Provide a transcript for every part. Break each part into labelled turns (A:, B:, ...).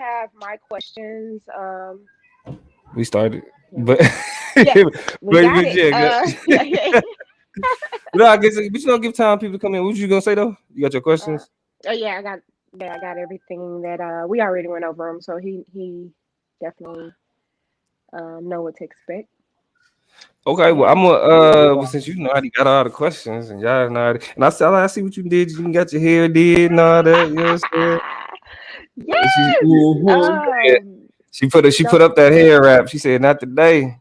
A: have my questions.
B: We started,
A: Yeah,
B: but
A: yes, we got
B: but
A: it.
B: yeah.
A: Yeah.
B: No, I guess but you don't give time people to come in. What you gonna say though? You got your
A: Uh,
B: questions?
A: yeah, I got everything that we already went over him, so he definitely know what to expect. So
B: Okay, well
A: yeah.
B: I'm gonna well, since you know how you got all the questions and y'all know and I see what you did. You got your hair did and all that. You know what I'm saying? She,
A: Yes.
B: she, said- she put
A: Don't
B: up that hair wrap. She said, "Not today.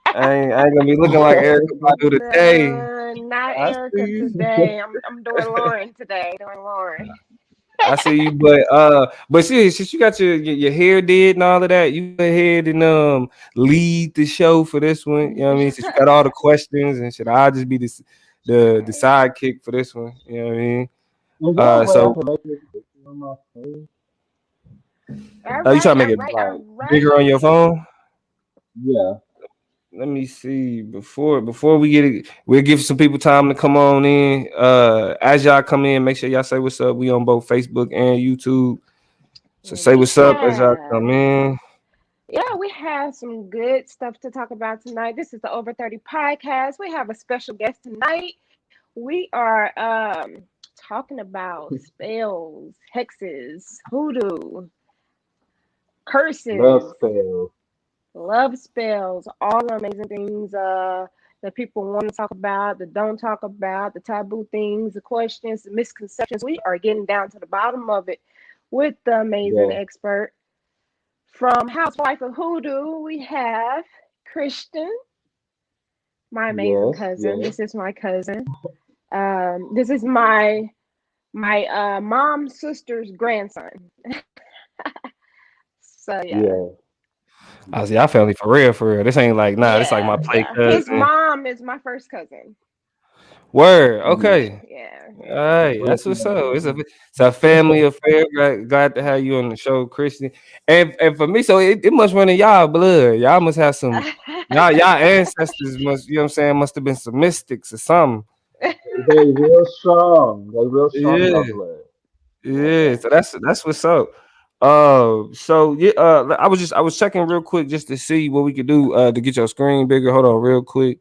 B: I ain't gonna be looking like Erica Badu today."
A: not
B: I
A: Erica
B: see
A: today. I'm doing Lauren today. Doing Lauren.
B: I see you, but see, since you got your hair did and all of that, you go ahead and lead the show for this one. You know what I mean? Since you got all the questions and shit, I'll just be the sidekick for this one. You know what I mean? So
A: All
B: you trying
A: right,
B: to make
A: all
B: it
A: right, all
B: bigger on
A: right.
B: your phone? Let me see before we get it. We'll give some people time to come on in. As y'all come in, make sure y'all say what's up. We on both Facebook and YouTube. So say
A: We
B: what's up as y'all come
A: have.
B: in.
A: Yeah, we have some good stuff to talk about tonight. This is the Over 30 Podcast. We have a special guest tonight. We are talking about spells, hexes, hoodoo, curses, love spells, all the amazing things that people want to talk about, that don't talk about, the taboo things, the questions, the misconceptions. We are getting down to the bottom of it with the amazing expert. From Housewife of Hoodoo, we have Christian, my amazing cousin. This is my cousin. This is my mom's sister's grandson. So yeah,
B: I see. I family for real, for real. This ain't like this like
A: yeah,
B: my play
A: yeah. His
B: cousin.
A: mom is my first cousin.
B: Word. Okay.
A: Yeah,
B: All
A: yeah.
B: right. That's what's up. It's a family affair. Glad to have you on the show, Christian. And for me, so it must run in y'all blood. Y'all must have some y'all ancestors must, you know what I'm saying, must have been some mystics or something. Yeah. Yeah.
A: Yeah.
B: So that's what's up. So yeah, I was checking real quick just to see what we could do to get your screen bigger. Hold on real quick.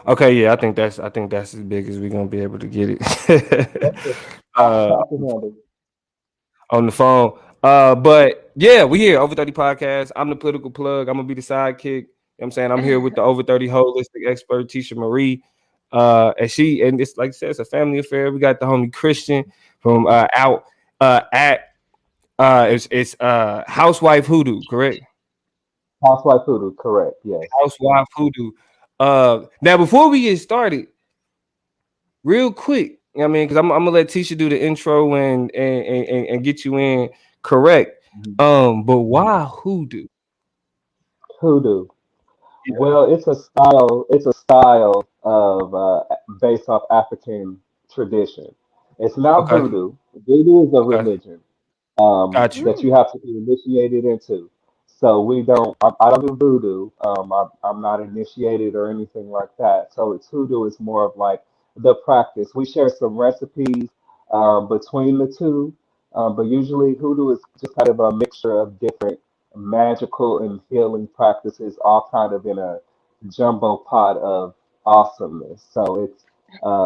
B: Okay, yeah, I think that's as big as we're gonna be able to get it. uh on the phone. But yeah, we here, Over 30 Podcast. I'm the political plug. I'm gonna be the sidekick. You know what I'm saying? I'm here with the Over 30 holistic expert, Tisha Marie. And it's like I said, it's a family affair. We got the homie Christian from out at it's Housewife Hoodoo, correct? Housewife Hoodoo. Now before we get started, real quick, you know what I mean, because I'm gonna let Tisha do the intro and get you in correct. But why hoodoo? Yeah. Okay. Okay. Got you.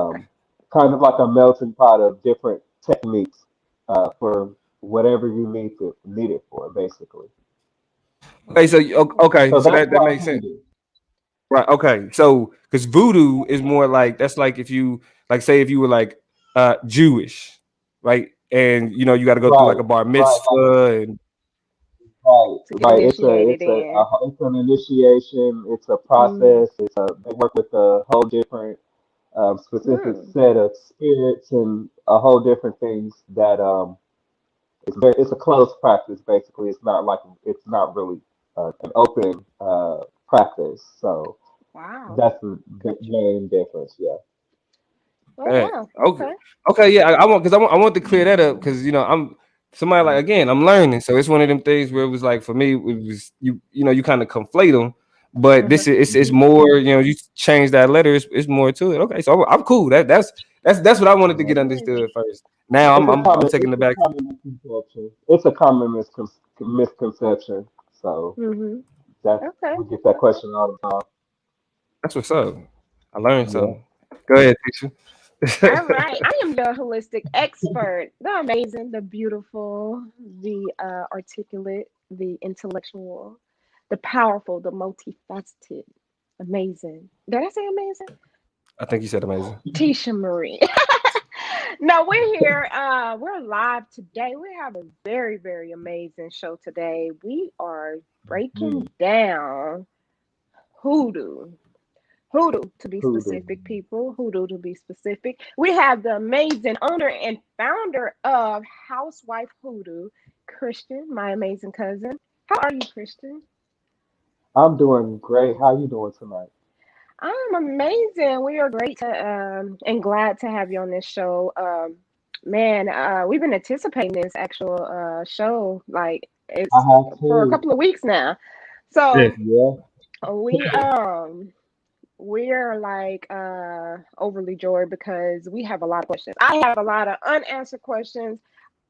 A: Mm.
B: Okay. Okay. So that makes sense. Right. Okay. So because voodoo is more like that's like if you like say if you were like Jewish, right? And you know you got to go through like a bar mitzvah and
A: To get initiated in. Mm. Mm. Wow. Gotcha. Oh
B: that.
A: wow.
B: Okay.
A: Okay.
B: Okay. Yeah. I want because I want to clear that up because you know Somebody like again, I'm learning, so it's one of them things where it was like for me, it was you kind of conflate them, but this is it's more you change that letter, it's more to it. Okay, so I'm cool. That's what I wanted to get understood first. Now I'm taking the back.
C: Misconception. It's a common misconception. So
A: Mm-hmm.
C: that
A: Okay.
C: we get that question all the time.
B: That's what's up. I learned
C: Yeah.
B: something. Go ahead,
A: All
B: teacher.
A: right. I am your holistic expert. The amazing, the beautiful, the articulate, the intellectual, the powerful, the multifaceted. Amazing. Did I say amazing?
B: I think you said amazing.
A: Tisha Marie. No, we're here. We're live today. We have a very, very amazing show today. We are breaking
C: Mm.
A: down hoodoo. Hoodoo to be
C: Hoodoo.
A: specific, people. Hoodoo to be specific. We have the amazing owner and founder of Housewife Hoodoo, Christian, my amazing cousin. How are you, Christian?
C: I'm doing great. How you doing tonight?
A: I'm amazing. We are great to and glad to have you on this show. Man, we've been anticipating this actual show like
C: I
A: it's
C: have
A: for a
C: to.
A: couple of weeks now.
B: Yeah.
A: So
C: Yeah.
A: we we're like overly joyed because we have a lot of questions. I have a lot of unanswered questions.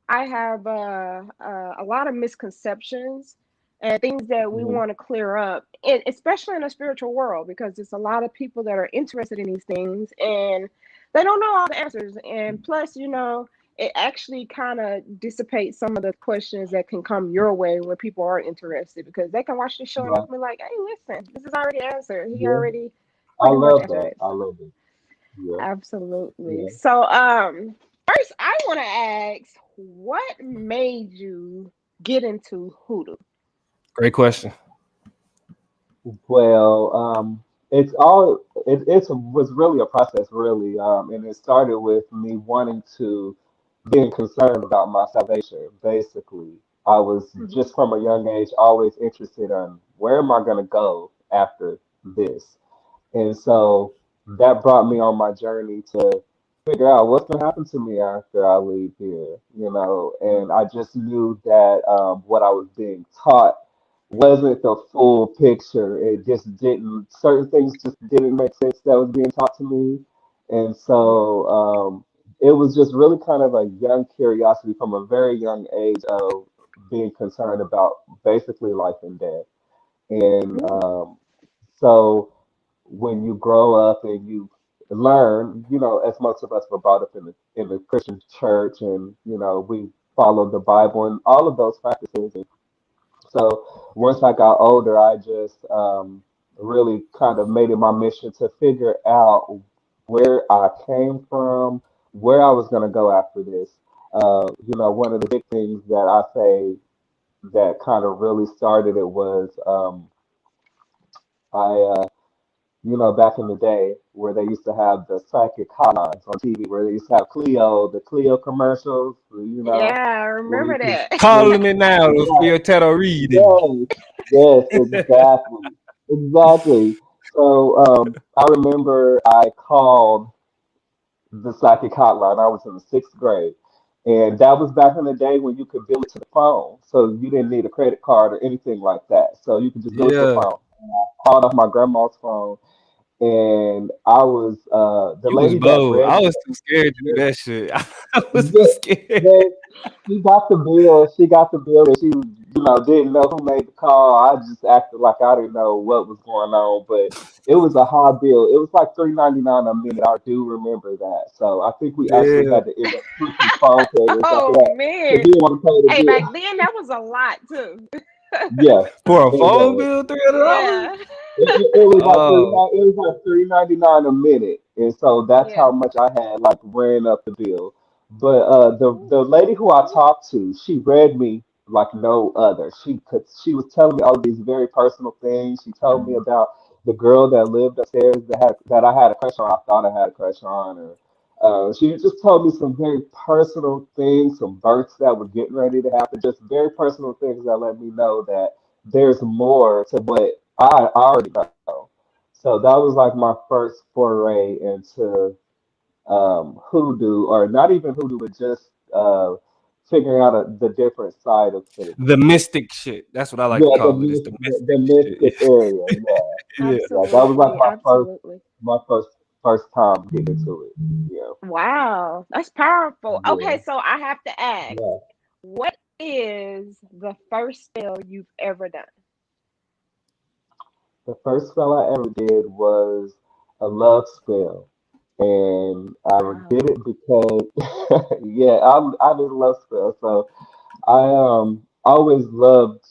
A: I have a lot of misconceptions and things that we
C: Mm.
A: want to clear up, and especially in the spiritual world, because there's a lot of people that are interested in these things and they don't know all the answers. And plus, it actually kind of dissipates some of the questions that can come your way when people are interested because they can watch the show and they
C: Right.
A: can be like, "Hey, listen, this is already answered. He
C: Yeah.
A: already
C: I
A: pretty much
C: love
A: answered
C: that.
A: it."
C: I love it. Yeah.
A: Absolutely.
C: Yeah.
A: So, first I want to ask, what made you get into hoodoo?
B: Great question.
C: Well, it's all it was really a process, really, and it started with me wanting to being concerned about my salvation. Basically, I was
A: Mhm.
C: just from a young age always interested in where am I going to go after this, and so that brought me on my journey to figure out what's going to happen to me after I leave here, and I just knew that what I was being taught wasn't the full picture. It just didn't, certain things just didn't make sense that was being taught to me. And
A: Yeah.
C: so it was just really kind of a young curiosity from a very young age of being concerned about basically life and death. And
A: Mm.
C: so when you grow up and you learn, as most of us were brought up in the Christian church, and we followed the Bible and all of those practices. And so once I got older, I just really kind of made it my mission to figure out where I came from, where I was going to go after this. One of the big things that I say that kind of really started it was I back in the day where they used to have the psychic hotlines on TV, where they used to have the Clio commercials,
A: Yeah, I
C: where you
A: remember
C: could,
A: that.
C: where,
B: Calling me now for
C: yeah,
B: your tarot reading.
C: yes, yes, exactly, exactly. So I remember I called the psychic hotline. I was in the sixth grade, and that was back in the day when you could bill it to the phone, so you didn't need a credit card or anything like that. So you could just bill it to the
B: Yeah,
C: phone. And I called off my grandma's phone, and I was the
B: you was
C: lady that
B: bold.
C: read
B: I
C: me.
B: was too scared to do that shit. I was too
C: Yeah,
B: scared.
C: man, she got the bill. She got the bill, and she, didn't know who made the call. I just acted like I didn't know what was going on, but it was a high bill. It was like $3.99 a minute. I do remember that. So I think we actually
B: Yeah.
C: had to end up switching phone carriers after
A: Oh
C: that because
A: man.
C: we didn't want to pay the
A: Hey, back
C: bill.
A: then that was a lot too.
C: Yes,
B: For a
C: it
B: phone
C: was.
B: bill, $300.
A: Yeah.
C: It was like
B: Oh,
C: $3.99 a minute, and so that's
A: Yeah.
C: how much I had like ran up the bill. But the lady who I talked to, she read me like no other. She was telling me all these very personal things. She told me about the girl that lived upstairs that I had a crush on. I thought I had a crush on her. She just told me some very personal things, some births that were getting ready to happen, just very personal things that let me know that there's more to what I already know. So that was like my first foray into hoodoo, or not even hoodoo, but just figuring out the different side of things.
B: The mystic shit. That's what I like to
C: Yeah,
B: call it. It's the
C: the mystic
B: mystic
C: area.
B: shit.
C: Yeah, that was like
A: Absolutely, absolutely.
C: my first time getting into it. Yeah,
A: Wow, that's powerful.
C: yeah,
A: Okay, so I have to ask,
C: yeah.
A: what is the first spell you've ever done?
C: The first spell I ever did was a love spell, and I
A: Wow.
C: did it because yeah, I did love spell. So I always loved,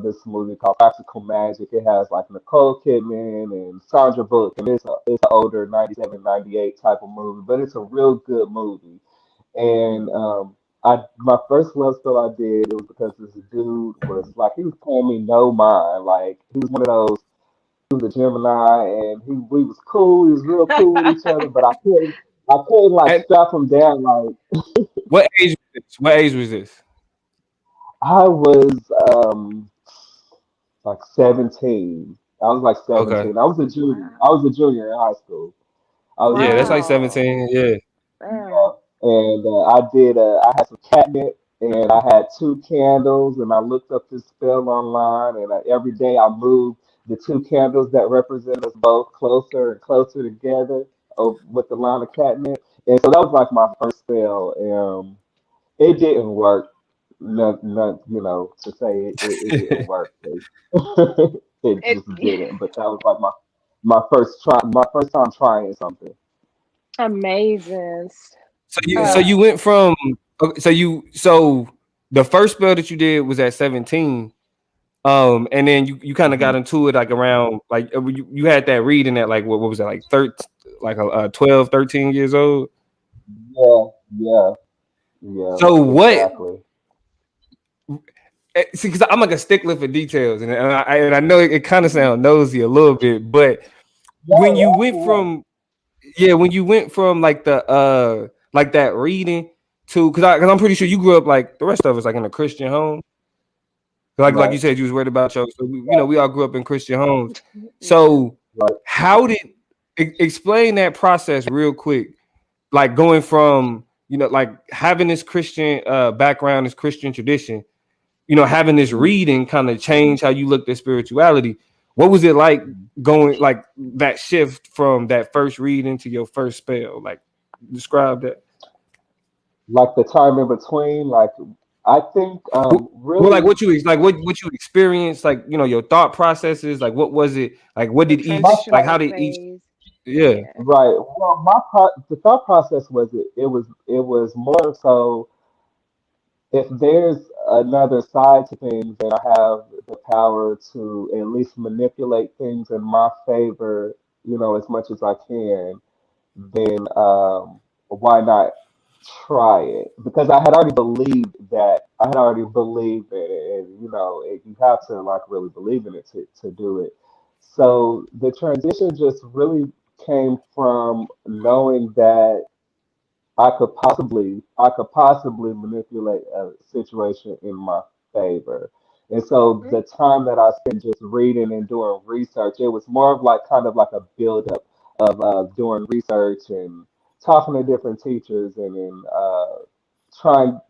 C: this movie called Practical Magic. It has like Nicole Kidman and Sandra Bullock, and it's an older 97, 98 type of movie, but it's a real good movie. And
A: Mhm.
C: I my first love spell I did, it was because this dude was like, he was paying me no mind. Like, he was one of those, he was a Gemini, and we was cool, he was real cool with each other, but I couldn't like
B: And
C: strap him down. Like,
B: what age was this? What age was this?
C: I was like 17. I was like
B: Okay.
C: 17. I was a junior.
A: Wow.
C: I was a junior in high school. I was a
B: Yeah, that's like
C: junior.
A: Wow.
B: 17. Yeah.
A: Yeah.
C: And I had some catnip, and I had two candles, and I looked up this spell online, and every day I moved the two candles that represent us both closer and closer together, with the line of catnip. And so that was like my first spell. It didn't work. Not, to say it didn't work. It
A: It,
C: just didn't. But that was like my first time trying something.
A: amazing.
B: So
A: Uh,
B: you went from so the first spell that you did was at 17. And then you kind of got
C: Mhm.
B: into it like around like you had that reading at like what was that like 13, like 12, 13 years old.
C: Yeah, yeah, yeah,
B: So what?
C: exactly.
B: See, because I'm like a stickler for details, and I know it kind of sounds nosy a little bit, but when you went
C: Yeah,
B: from when you went from like the like that reading to because I'm pretty sure you grew up like the rest of us like in a Christian home. Like you
C: right,
B: said, you was worried about your. So we all grew up in Christian homes.
A: yeah.
B: So
C: right.
B: how did explain that process real quick? Like going from like having this Christian background, this Christian tradition, having this
C: Mhm.
B: reading kind of change how you looked at spirituality. What was it like going like that shift from that first reading to your first spell? Like describe that.
C: Like the time in between, like I think
B: Well, like
C: really
B: what you experienced, like your thought processes, like what was it, like what
A: The
B: did each, like how
A: transitional
B: did each,
A: phase.
B: yeah,
A: Yeah.
C: right. Well, the thought process was it was more so, if there's another side to things and I have the power to at least manipulate things in my favor, as much as I can, then why not try it? Because I had already believed that. I had already believed it, and you have to like really believe in it to do it. So the transition just really came from knowing that I could possibly manipulate a situation in my favor. And so
A: Mhm.
C: the time that I spent just reading and doing research, it was more of like kind of like a buildup of doing research and talking to different teachers, and then trying,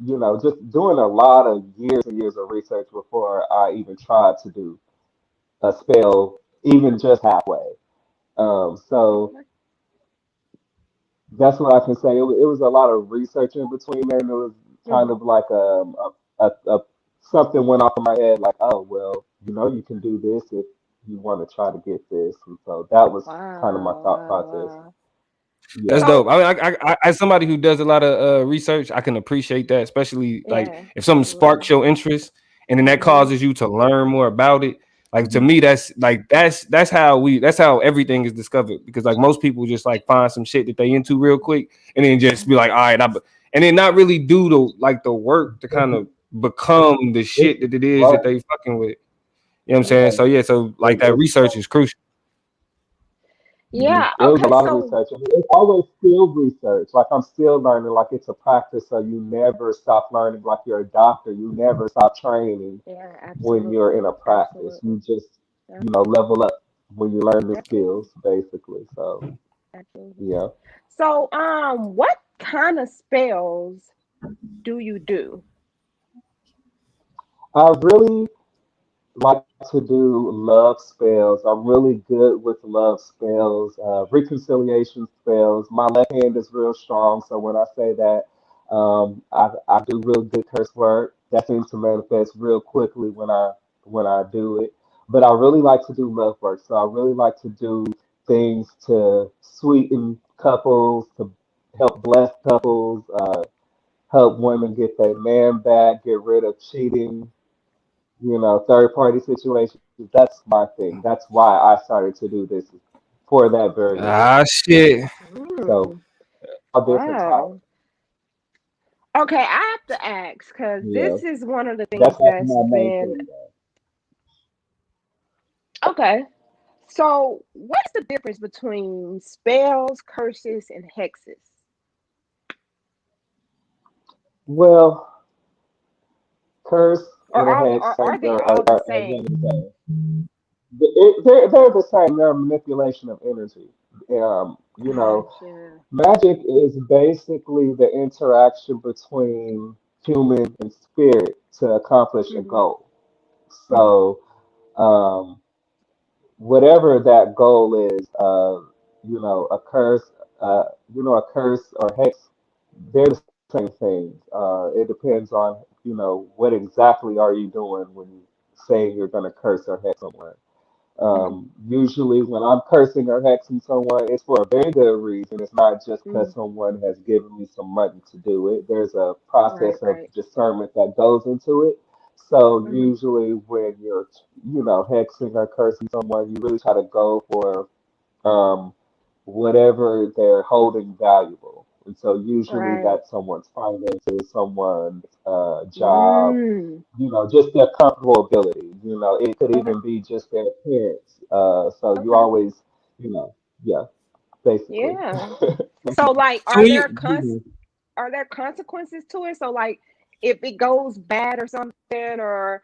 C: just doing a lot of years and years of research before I even tried to do a spell, even just halfway. So that's what I can say. It was a lot of research in between there, and it was kind
A: Mhm.
C: of like something went off in my head, like, oh well, you can do this if you want to try to get this, and so that was kind of my
A: Wow,
C: thought
A: wow,
C: process.
A: wow.
B: that's
C: Yeah,
B: dope.
A: So,
B: I mean, as somebody who does a lot of research, I can appreciate that, especially like
A: yeah,
B: if something sparks
A: absolutely.
B: your interest and then that
A: Mm-hmm.
B: causes you to learn more about it. Like to
C: Mhm.
B: me, that's how everything is discovered because like most people just like find some shit that they into real quick and then just be like, all right, and then not really do the work to kind of become the
C: It's
B: shit that it is
C: right.
B: that they fucking with. You know what I'm saying?
A: Yeah.
B: So yeah, so like that
C: It,
B: research is crucial.
C: Mhm.
A: Yeah.
C: It was a
A: Okay.
C: lot of
A: So,
C: research. And it's always still research. Like, I'm still learning. Like, it's a practice, so you never stop learning. Like you're a doctor, you never stop training
A: yeah,
C: when you're in
A: absolutely.
C: a practice.
A: Absolutely.
C: You just,
A: Yeah,
C: level up when you learn the
A: absolutely.
C: skills, basically. So
A: Absolutely.
C: yeah.
A: So, what kind of spells do you do?
C: I really like to do love spells. I'm really good with love spells, reconciliation spells. My left hand is real strong, so when I say that, I do real good curse work. That seems to manifest real quickly when I do it. But I really like to do love work, so I really like to do things to sweeten couples, to help bless couples, help women get their man back, get rid of cheating, third party situations. That's my thing. That's why I started to do this for that very reason.
B: Ah, shit.
C: So
A: Mm,
C: all different types.
A: wow. Okay, I have to ask because
C: Yeah,
A: this is one of the things
C: that's
A: that's
C: my main
A: been
C: thing. Though.
A: okay. So, what's the difference between spells, curses, and hexes?
C: Well, curse
A: Or
C: and a
A: are,
C: hex
A: are, are they
C: are
A: all the
C: one
A: same?
C: and the same. They're the same. They're a manipulation of energy. You know,
A: Gotcha.
C: magic is basically the interaction between human and spirit to accomplish a
A: Hmm.
C: goal.
A: Hmm.
C: So, um, whatever that goal is, a curse, a curse or hex, they're the same things. It depends on, what exactly are you doing when you say you're going to curse or hex someone.
A: Hmm.
C: Usually, when I'm cursing or hexing someone, it's for a very good reason. It's not just
A: Hmm.
C: because someone has given me some money to do it. There's a
A: Right,
C: process of
A: right.
C: discernment that goes into it. So
A: Hmm.
C: usually, when you're, hexing or cursing someone, you really try to go for um, whatever they're holding valuable. And so usually
A: Right.
C: that's someone's finances, someone's job,
A: Mm.
C: just their comfortable ability. It could
A: Okay.
C: even be just their appearance. So you
A: Okay.
C: always, yeah, basically.
A: Yeah. So, like,
B: So when you
C: Mhm.
A: are there consequences to it? So, like, if it goes bad or something, or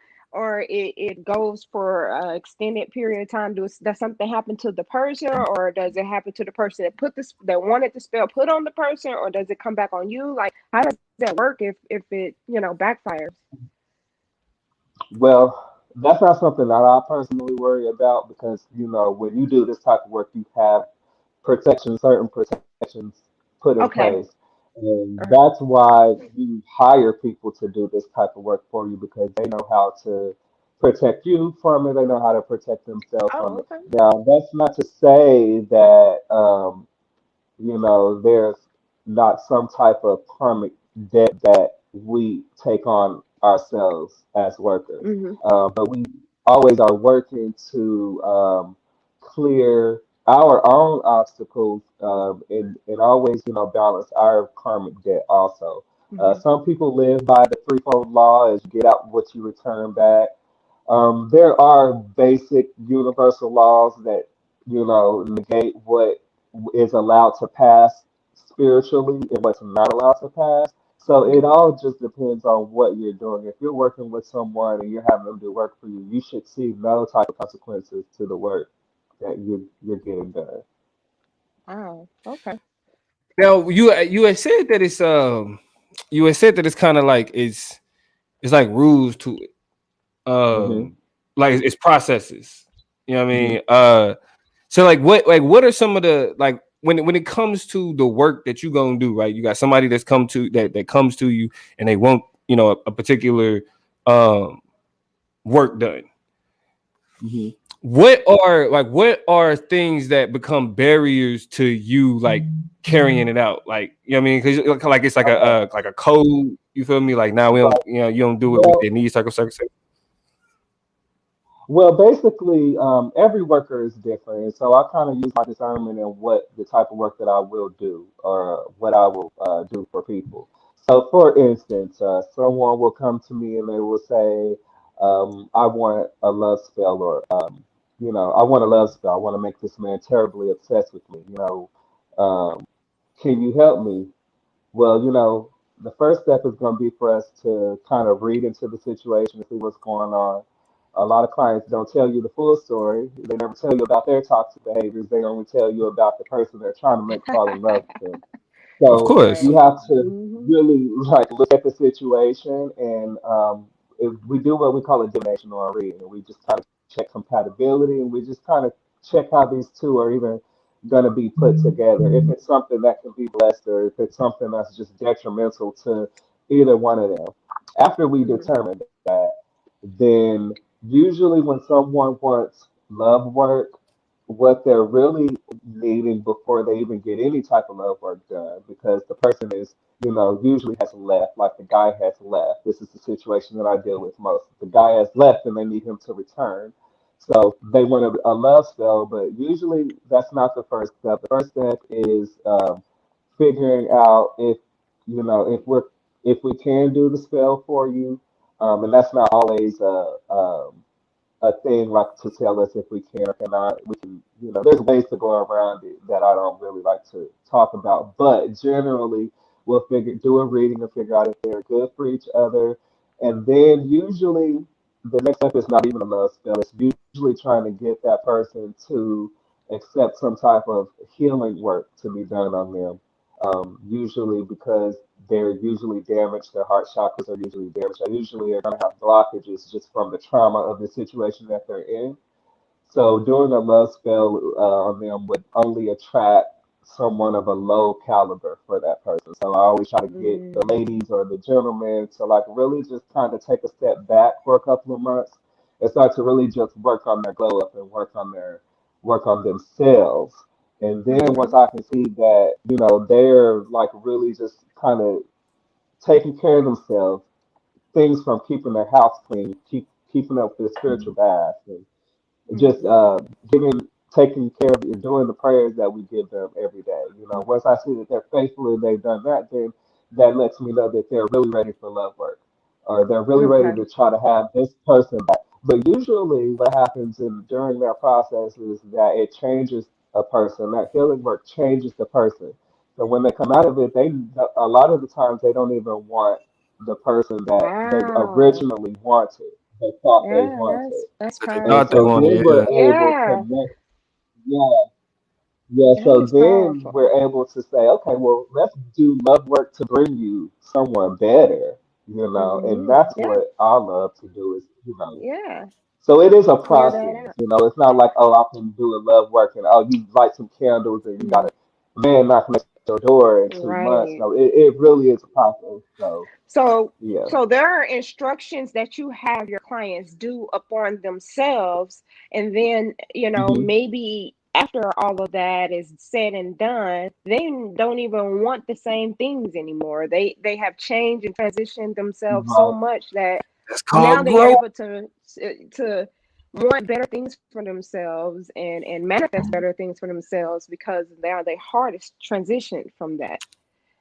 A: it goes for an extended period of time, does something happen to the person, or does it happen to the person that wanted the spell put on the person, or does it come back on you? Like, how does that work if it backfires?
C: Well, that's not something that I personally worry about because, when you do this type of work, you have certain protections put in
A: Okay.
C: place. And
A: Uh-huh.
C: that's why you hire people to do this type of work for you because they know how to protect you from it. They know how to protect themselves from
A: Oh,
C: it.
A: okay.
C: Now, that's not to say that, there's not some type of karmic debt that we take on ourselves as workers.
A: Mm-hmm.
C: But we always are working to clear our own obstacles and always, balance our karmic debt also.
A: Mm-hmm.
C: Some people live by the threefold law as you get out what you return back. There are basic universal laws that, negate what is allowed to pass spiritually and what's not allowed to pass. So it
A: Mm-hmm.
C: all just depends on what you're doing. If you're working with someone and you're having them do work for you, you should see no type of consequences to the work that you're getting done.
A: Oh, okay.
B: now you had said that it's kind of like it's like rules to it.
C: Hmm.
B: Like it's processes. You know what I
C: Hmm.
B: mean? So what are some of the like when it comes to the work that you gonna do, right? You got somebody that comes to you and they want, a particular um work done.
C: Hmm.
B: What are things that become barriers to you like carrying it out? Like, you know what I mean? Because like it's
C: Okay.
B: like a code, you feel me? Like now we don't,
C: Right.
B: you don't do it
C: Well,
B: within these circumstances.
C: Well, basically, every worker is different, and so I kind of use my discernment in what the type of work that I will do or what I will do for people. So, for instance, someone will come to me and they will say, "I want a love spell," or "I want a love spell. I want to make this man terribly obsessed with me. Um, can you help me?" Well, the first step is going to be for us to kind of read into the situation and see what's going on. A lot of clients don't tell you the full story. They never tell you about their toxic behaviors. They only tell you about the person they're trying to make fall in love with them.
B: Of
C: So
B: course.
C: you
A: Right.
C: have to
A: Mm-hmm.
C: really like look at the situation and we do what we call a divination or a reading, and we just kind of check compatibility, and we just kind of check how these two are even going to be put together. If it's something that can be blessed, or if it's something that's just detrimental to either one of them. After we
A: Mm-hmm.
C: determine that, then usually when someone wants love work, what they're really needing before they even get any type of love work done, because the person is, usually has left, like the guy has left. This is the situation that I deal with most. The guy has left and they need him to return. So they want a love spell, but usually that's not the first step. The first step is figuring out if we can do the spell for you, and that's not always a thing like to tell us if we can or cannot. We can, there's ways to go around it that I don't really like to talk about. But generally, we'll do a reading and figure out if they're good for each other. And then usually the next step is not even a love spell. It's usually trying to get that person to accept some type of healing work to be done on them. Usually because they're usually damaged, their heart chakras are usually damaged. They usually are going to have blockages just from the trauma of the situation that they're in. So doing a love spell on them would only attract someone of a low caliber for that person. So I always try to get the ladies or the gentlemen to like really just kind of take a step back for a couple of months and start to really just work on their glow up and work on themselves. And then
A: Mm-hmm.
C: once I can see that, they're like really just kind of taking care of themselves, things from keeping their house clean, keeping up their spiritual bath, and just
A: Mm-hmm.
C: giving, taking care of and doing the prayers that we give them every day. Once I see that they're faithful and they've done that, then that lets me know that they're really ready for love work, or they're really ready
A: Okay.
C: to try to have this person back. But usually, what happens during that process is that it changes a person. That healing work changes the person. So when they come out of it, they a lot of the times they don't even want the person that they
A: Wow.
C: originally wanted. They thought they
A: Yeah,
C: wanted.
A: that's
B: That they
C: And
B: thought they
C: so
A: powerful.
C: then
B: wanted.
C: we're
B: Yeah.
C: able to
A: Yeah,
C: yeah, yeah.
A: that
C: So
A: is
C: then
A: powerful.
C: we're able to say, okay, well, let's do love work to bring you someone better, and
A: Mm-hmm.
C: that's
A: Yeah,
C: what I love to do is,
A: yeah.
C: so it is a
A: Clear that
C: process,
A: out.
C: it's not like, oh, I can do a love work and oh, you light some candles and you got
A: Mm.
C: a man knocking at your door in 2 months.
A: Right.
C: No, it really is a process. So
A: So,
C: yeah.
A: so there are instructions that you have your clients do upon themselves, and then,
C: Hmm.
A: maybe after all of that is said and done, they don't even want the same things anymore. They have changed and transitioned themselves so
C: Right,
A: much that
B: That's
A: now
B: called
A: they're
B: growth.
A: able to want better things for themselves and manifest better things for themselves because now their heart is transitioned from that.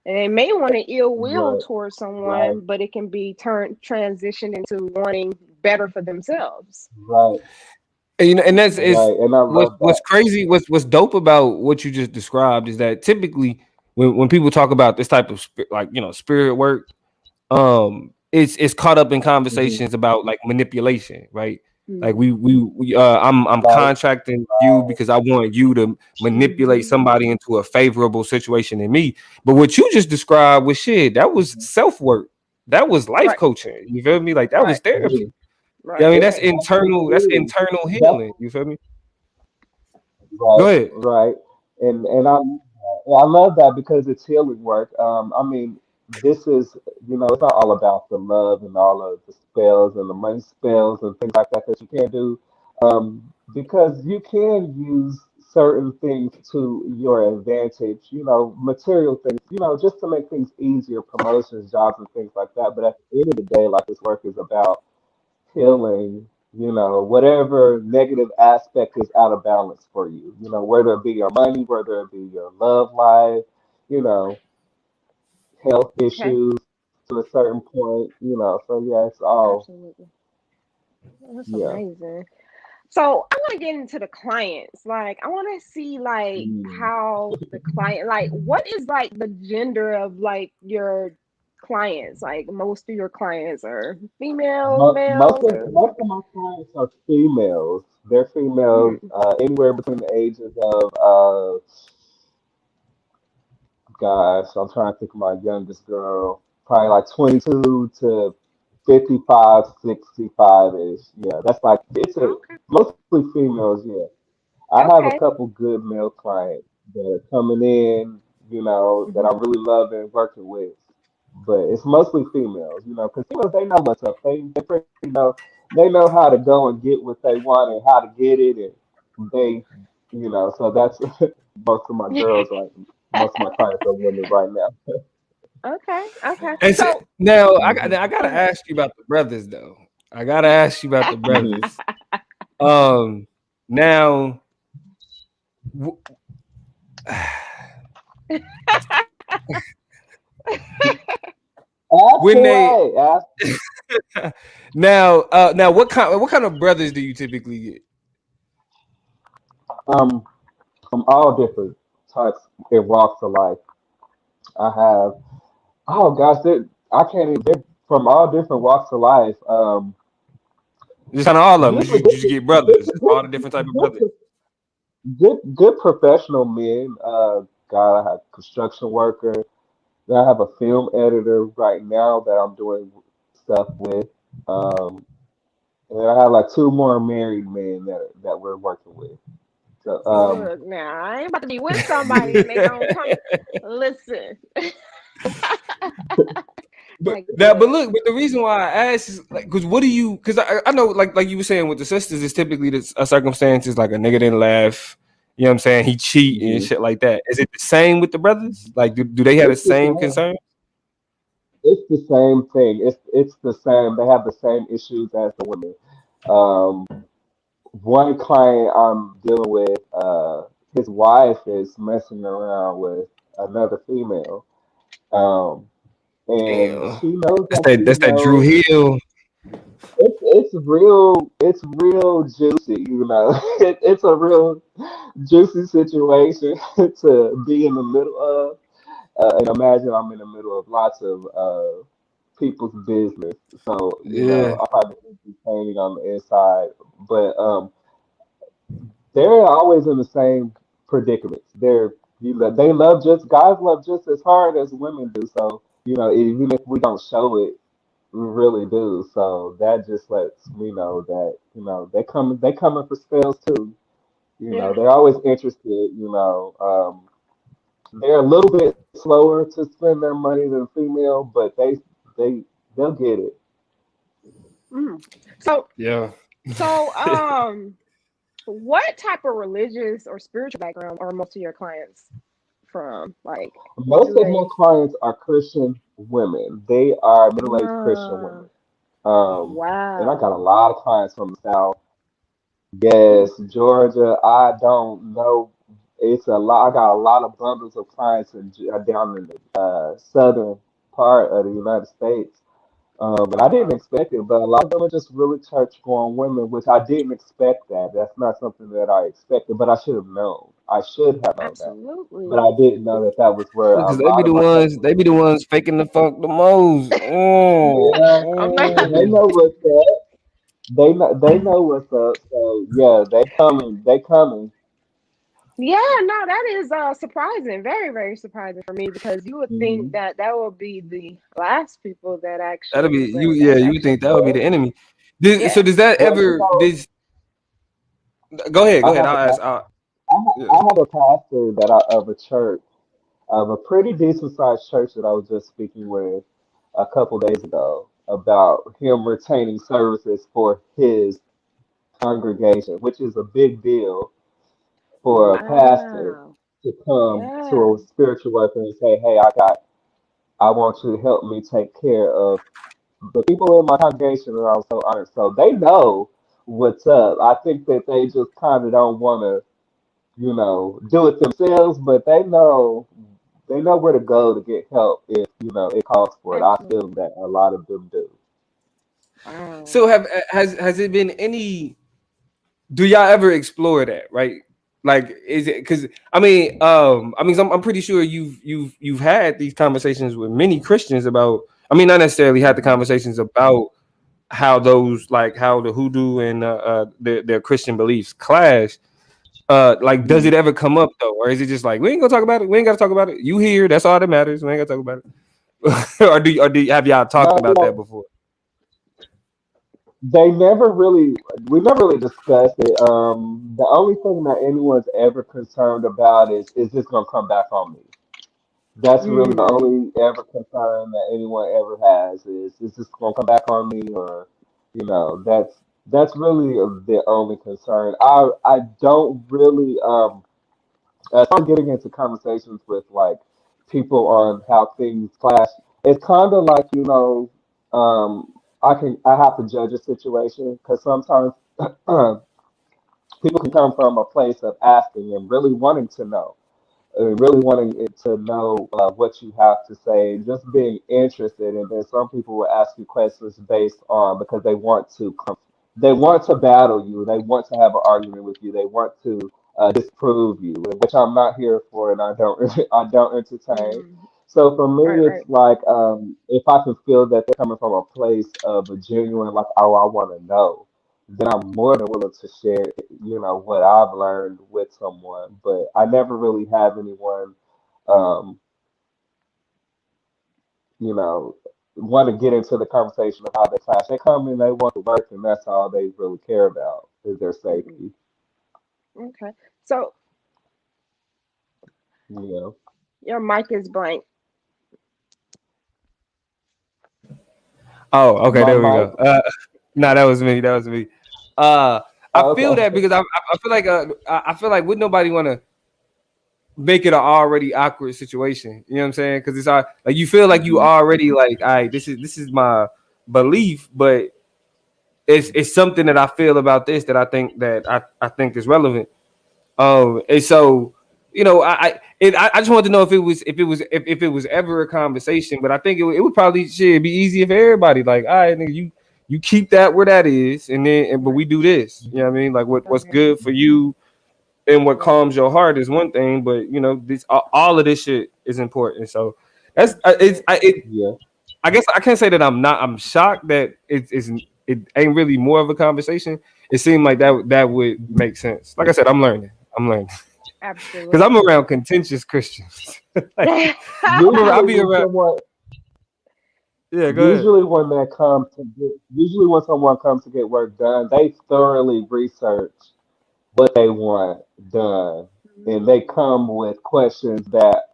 A: And they may want to ill will
C: right,
A: towards
C: right,
A: someone, but it can be turned transitioned into wanting better for themselves.
C: right,
B: And, and that's is
C: right. And I love
B: what's
C: that.
B: crazy. What's dope about what you just described is that typically when people talk about this type of spirit work, it's caught up in
C: Hmm.
B: conversations about like manipulation, right? Like
A: Mm.
B: I'm
C: Right,
B: contracting you because I want you to manipulate
A: Mm-hmm.
B: somebody into a favorable situation in me. But what you just described was shit. That was self work. That was life
A: Right,
B: coaching. You feel me? Like that was
A: right,
B: therapy.
C: yeah,
B: Yeah, I
A: right.
B: mean
C: yeah,
B: that's
C: that's what
B: internal.
C: it
B: That's
C: is.
B: internal
C: That's
B: healing. You feel me? Go
C: right,
B: ahead.
C: right. And I love that because it's healing work. I mean, this is, it's not all about the love and all of the spells and the money spells and things like that that you can do. Because you can use certain things to your advantage, material things, just to make things easier, promotions, jobs, and things like that. But at the end of the day, like this work is about healing, whatever negative aspect is out of balance for you, whether it be your money, whether it be your love life, you know, health
A: Okay,
C: issues to a certain point, so yeah, it's all,
A: absolutely. That's
C: yeah.
A: amazing. So I want to get into the clients. Like, I want to see like
C: Mm.
A: how the client, like, what is like the gender of like your clients? Like, most of your clients are females, males, or
C: Most of my clients are females. They're females,
A: mm,
C: anywhere between the ages of, gosh, I'm trying to think of my youngest girl, probably like 22 to 55, 65-ish. Yeah, that's like it's a
A: Okay.
C: mostly females. Yeah, I have a
A: Okay.
C: couple good male clients that are coming in, that
A: Hmm.
C: I'm really loving working with. But it's mostly females, because females they know what's up. They pretty know they know how to go and get what they want and how to get it, and so that's most of my girls like most of my clients are women right now.
A: Okay. Okay.
B: And so,
A: So,
B: now
C: Hmm.
B: I
A: go
B: gotta
A: ahead.
B: ask you about the brothers though. I gotta ask you about the
C: Hmm.
B: brothers. Um, now w-
C: Ask
B: when they
C: away. Ask
B: now what kind of brothers do you typically get?
C: um from all different types and walks of life. I have oh gosh, I can't even they're from all different walks of life.
B: Just kind of all of them.
C: Good,
B: You
C: good,
B: just get brothers,
C: good,
B: just
C: good,
B: all the different type of brothers.
C: good, good professional men. God, I have construction worker. I have a film editor right now that I'm doing stuff with. Um, and I have like two more married men that we're working with. So,
A: Look now, I ain't about to be with somebody and they don't come. Listen,
B: But
A: like,
B: now, but
A: look.
B: look, but the reason why I asked is like, because what do you? Because I know, like you were saying with the sisters, is typically a circumstance is like a nigga didn't laugh. You know what I'm saying? He cheat and
C: mhm.
B: shit like that. Is it the same with the brothers? Like, do they have the
C: It's the
B: same
C: same.
B: concern?
C: It's the same thing. It's the same. They have the same issues as the women. Um, One client I'm dealing with, his wife is messing around with another female. Um, and
B: Damn,
C: she knows that she
B: that's that Drew
C: knows
B: Hill.
C: it's real juicy, it's a real juicy situation to be in the middle of. And imagine I'm in the middle of lots of people's business. So,
B: Yeah,
C: I probably be painting on the inside, but they're always in the same predicaments. They love just guys love just as hard as women do. So, even if we don't show it, we really do. So that just lets me know that, they coming for spells too.
A: Yeah.
C: They're always interested, they're a little bit slower to spend their money than female, but they they'll get it.
A: Mm. So,
B: yeah.
A: so, what type of religious or spiritual background are most of your clients from? Like,
C: Most
A: do
C: of my
A: they?
C: clients are Christian women. They are middle-aged Christian
A: Uh,
C: women. And I got
A: wow.
C: a lot of clients from the South. Yes, Georgia. I don't know. It's a lot. I got a lot of bundles of clients down in the southern part of the United States. But I didn't expect it. But a lot of them are just really church-going women, which I didn't expect that. That's not something that I expected, but I should have known. I should have known that. But
A: Absolutely.
C: I didn't know that that was where a
B: Because they be
C: lot of
B: the
C: my
B: ones,
C: customers were.
B: faking the funk the most.
C: Yeah,
A: Oh man.
C: they know what's up. They know what's up. So yeah, they coming. They coming.
A: Yeah, no, that is surprising. Very, very surprising for me because you would think
C: Hmm.
A: that that would be the last people that
B: That'll
A: actually
B: be you.
A: well,
B: Yeah,
A: that
B: you would
A: actually
B: think that would be the
C: Well,
B: enemy. So
A: yeah.
B: does that
C: well,
B: ever? Go ahead. Go
C: I
B: ahead.
C: have a
B: I'll ask.
C: I
B: Yeah.
C: have a pastor of a church, of a pretty decent sized church that I was just speaking with a couple days ago about him retaining services for his congregation, which is a big deal for a pastor
A: Wow.
C: to come to
A: Yeah.
C: a spiritual worker and say, "Hey, I want you to help me take care of the people in my congregation." And I'm so honored. So they know what's up. I think that they just kind of don't want to, do it themselves, but they know where to go to get help if it calls for it. I feel
A: Absolutely.
C: that a lot of them do.
A: Wow.
B: So has it been any? Do y'all ever explore that? Right? Like, is it because I'm pretty sure you've had these conversations with many Christians about. I mean, not necessarily had the
C: Mhm.
B: conversations about how those like how the hoodoo and their Christian beliefs clash. Like, does
C: Mhm.
B: it ever come up though, or is it just like we ain't gonna talk about it? We ain't gotta talk about it. You here? That's all that matters. We ain't gotta talk about it. Or have y'all talked
C: No,
B: about that before?
C: they never really, we never really discussed it. The only thing that anyone's ever concerned about is this gonna come back on me? That's really the
A: Mm.
C: only ever concern that anyone ever has is this gonna come back on me, or that's really the only concern. I don't really start getting into conversations with like people on how things clash. It's kind of like I have to judge a situation because sometimes people can come from a place of asking and really wanting to know, really wanting it to know what you have to say, just being interested. And then some people will ask you questions based on because they want to battle you, they want to have an argument with you, they want to disprove you, which I'm not here for, and I don't I don't entertain.
A: Mm.
C: So for
A: Right,
C: me,
A: right.
C: it's like if I can feel that they're coming from a place of a genuine, like, oh, I want to know, then I'm more than willing to share, what I've learned with someone. But I never really have anyone, um, you know, want to get into the conversation of how they clash. They come in, they want to work, and that's all they really care about is their
A: Mm-hmm.
C: safety.
A: Okay. So
C: You know,
A: your mic is blank.
B: Oh, okay,
C: my
B: there we
C: mic.
B: go. No, that was me. That was me. Uh, I
C: Oh,
B: feel that
C: okay.
B: because I feel like I feel like would nobody want to make it an already awkward situation? You know what I'm saying? Because it's like you feel like you
A: Mm-hmm.
B: already like, all right, this is my belief, but it's something that I feel about this that I think is relevant. And so I just wanted to know if it was ever a conversation, but I think it would probably shit be easier for everybody. Like, all right, nigga, you keep that where that is, but
A: Right.
B: we do this. You know what I mean? Like what's
A: Okay.
B: good for you and what
A: Right.
B: calms your heart is one thing, but this all of this shit is important. So that's
A: Absolutely.
C: Yeah.
B: I guess I can't say that I'm shocked that it ain't really more of a conversation. It seemed like that would make sense. Like I said, I'm learning because I'm
A: Absolutely.
B: around contentious Christians. Like I
C: Usually
B: be
C: when
B: around.
C: someone,
B: Yeah, go ahead.
C: usually when they come to get, usually when someone comes to get work done, they thoroughly research what they want done, and they
A: Mm.
C: come with questions that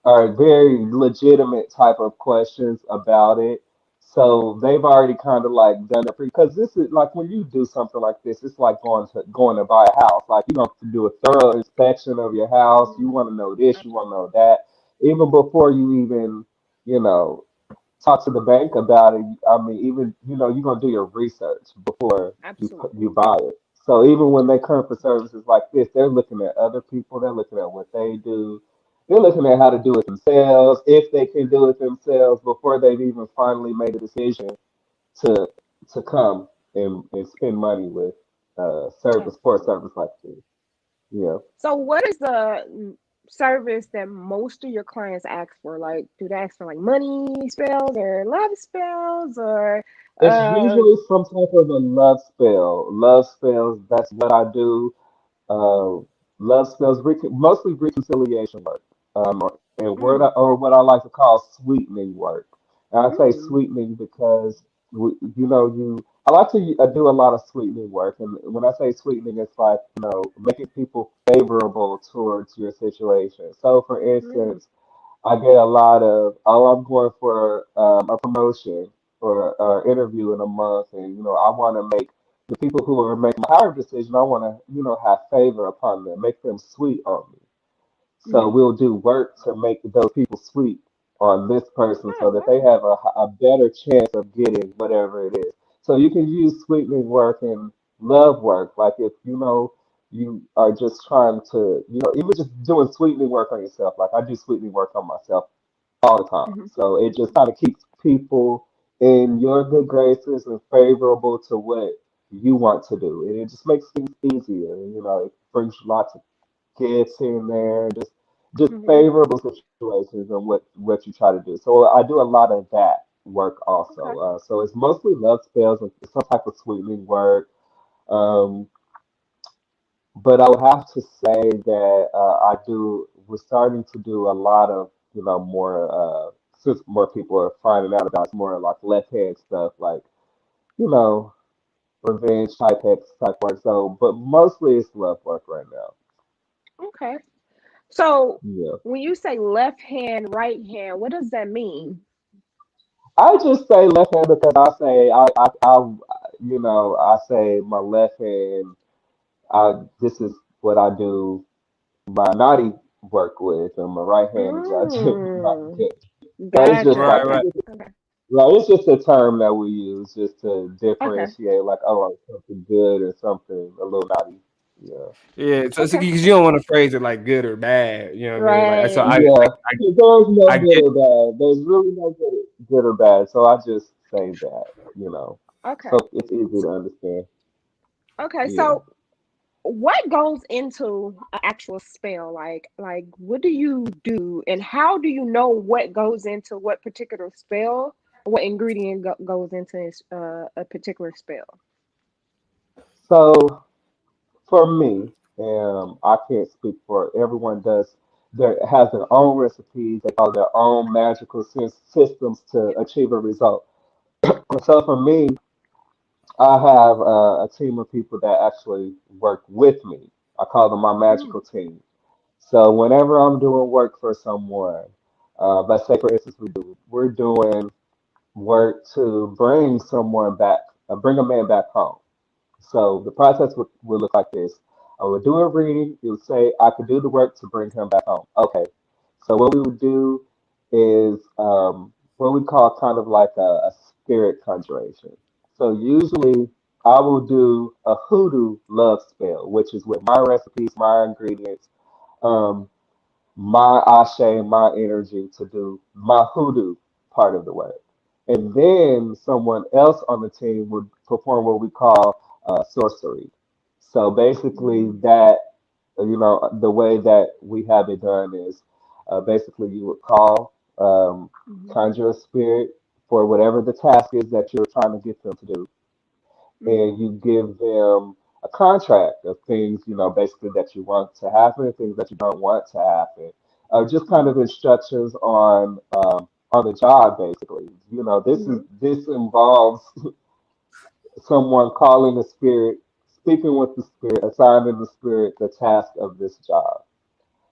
C: are very legitimate type of questions about it. So they've already kind of like done it because this is like when you do something like this, it's like going to buy a house. Like you have to do a thorough inspection of your house. You
A: Mm.
C: want to know this, you want to
A: Absolutely.
C: know that, even before you even you know talk to the bank about it. I mean, even you're gonna do your research before you
A: Absolutely.
C: buy it. So even when they come for services like this, they're looking at other people. They're looking at what they do. They're looking at how to do it themselves, if they can do it themselves before they've even finally made a decision to come and spend money with service for a
A: Absolutely.
C: service like this. Yeah.
A: So, what is the service that most of your clients ask for? Like, do they ask for like money spells or love spells or
C: It's
A: uh?
C: usually some type of a love spell. Love spells, that's what I do. Uh, love spells, mostly reconciliation work, and
A: Mm,
C: or what I like to call sweetening work. And I say
A: mm,
C: sweetening because I like to do a lot of sweetening work, and when I say sweetening, it's like making people favorable towards your situation. So, for
A: mm,
C: instance, I get a lot of, oh, I'm going for a promotion or an interview in a month, and I want to make the people who are making the hiring decision, I want to have favor upon them, make them sweet on me. So
A: mm.
C: we'll do work to make those people sweet on this person so that they
A: Oh,
C: have a better chance of getting whatever it is. So you can use sweetening work and love work. Like if you are just trying to, even just doing sweetening work on yourself. Like I do sweetening work on myself all the time.
A: wow.
C: So it just kind of keeps people in your good graces and favorable to what you want to do. And it just makes things easier. And, it brings lots of gifts here and there, just
A: Hmm.
C: favorable situations and what you try to do. So I do a lot of that work also.
A: Okay.
C: So it's mostly love spells and some type of sweetening work. Um, but I would have to say that we're starting to do a lot of, more, since more people are finding out about it, it's more like left hand stuff, like you know, revenge type hex type work. So, but mostly it's love work right now.
A: Okay. So
C: Yeah.
A: when you say left hand, right hand, what does that mean?
C: I just say left hand because I say I say my left hand. This is what I do my naughty work with, and my right hand is I do my
A: Mm,
C: good. So it's just
A: gotcha.
B: Right,
C: like
B: right.
A: Okay.
C: it's just a term that we use just to
A: Okay.
C: differentiate, like, oh, like something good or something a little naughty. Yeah.
B: Yeah, so
A: Okay.
B: because you don't want to phrase it like good or bad, you know what I mean? Like, so
A: Right.
C: Yeah. There's no
B: I
C: good
B: get
C: or bad. There's really no good or bad. So I just say that, you know.
A: Okay.
C: So it's easy to understand.
A: Okay.
C: Yeah.
A: So what goes into an actual spell? Like what do you do, and how do you know what goes into what particular spell? What ingredient goes into a particular spell?
C: So for me, I can't speak for everyone. Does there has their own recipes? They call their own magical systems to achieve a result. So for me, I have a team of people that actually work with me. I call them my
A: Mm,
C: magical team. So whenever I'm doing work for someone, let's say for instance we're doing work to bring someone back, bring a man back home. So the process would look like this. I would do a reading. It would say I could do the work to bring him back home. Okay. So what we would do is what we call kind of like a spirit conjuration. So usually I will do a hoodoo love spell, which is with my recipes, my ingredients, um, my ashe, my energy to do my hoodoo part of the work. And then someone else on the team would perform what we call sorcery. So basically,
A: mm,
C: the way that we have it done is basically you would call,
A: mhm,
C: conjure a spirit for whatever the task is that you're trying to get them to do,
A: mhm,
C: and you give them a contract of things, basically that you want to happen, things that you don't want to happen. Just kind
A: mhm,
C: of instructions on the job, basically.
A: mhm,
C: This involves someone calling the spirit, speaking with the spirit, assigning the spirit the task of this job.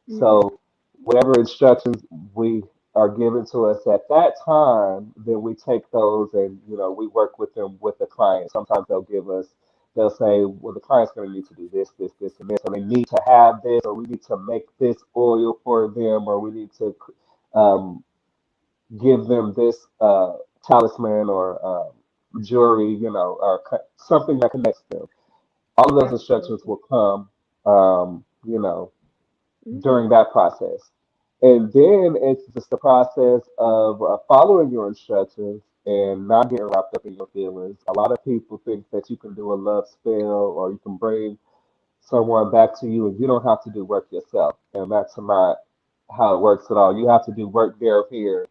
A: mhm,
C: So whatever instructions we are given to us at that time, then we take those and we work with them with the client. Sometimes they'll say, well, the client's going to need to do this, and this, and they need to have this, or we need to make this oil for them, or we need to um, give them this talisman or jewelry, or something that connects them. All of those instructions
A: absolutely.
C: will come,
A: Mhm,
C: during that process. And then it's just the process of following your instructions and not getting wrapped up in your feelings. A lot of people think that you can do a love spell or you can bring someone back to you and you don't have to do work yourself. And that's not how it works at all. You have to do work there or here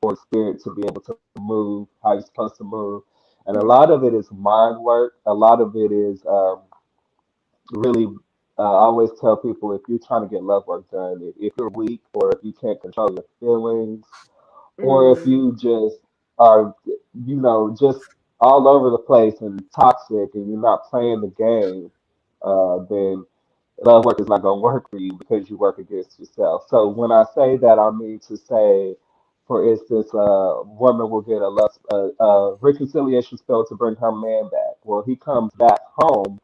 C: for spirit to be able to move how you're supposed to move. And a
A: mhm,
C: lot of it is mind work. A lot of it is really I always tell people if you're trying to get love work done, if you're weak or if you can't control your feelings, or if
A: mm,
C: you just are, just all over the place and toxic and you're not playing the game, then love work is not going to work for you because you work against yourself. So when I say that, I mean to say, for instance, a woman will get a reconciliation spell to bring her man back. Well, he comes back home.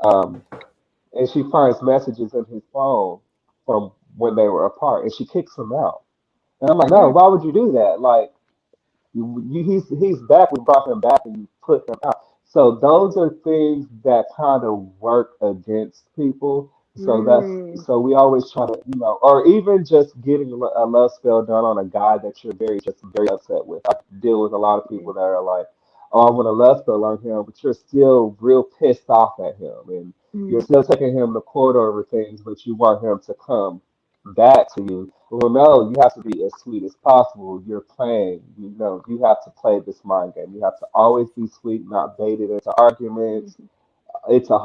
C: Um, and she finds messages in his phone from when they were apart, and she kicks him out. And I'm like, no,
A: mm,
C: why would you do that? Like, he's back. We brought him back, and you put him out. So those are things that kind of work against people.
A: mm,
C: So we always try to, or even just getting a love spell done on a guy that you're very upset with. I deal with a lot of people
A: mm,
C: that are like, oh, I want a love spell on him, but you're still real pissed off at him, and you're
A: mm,
C: still taking him to court over things, but you want him to come back to you. Well, no, you have to be as sweet as possible. You're playing, you have to play this mind game. You have to always be sweet, not baited into arguments.
A: mhm,
C: It's a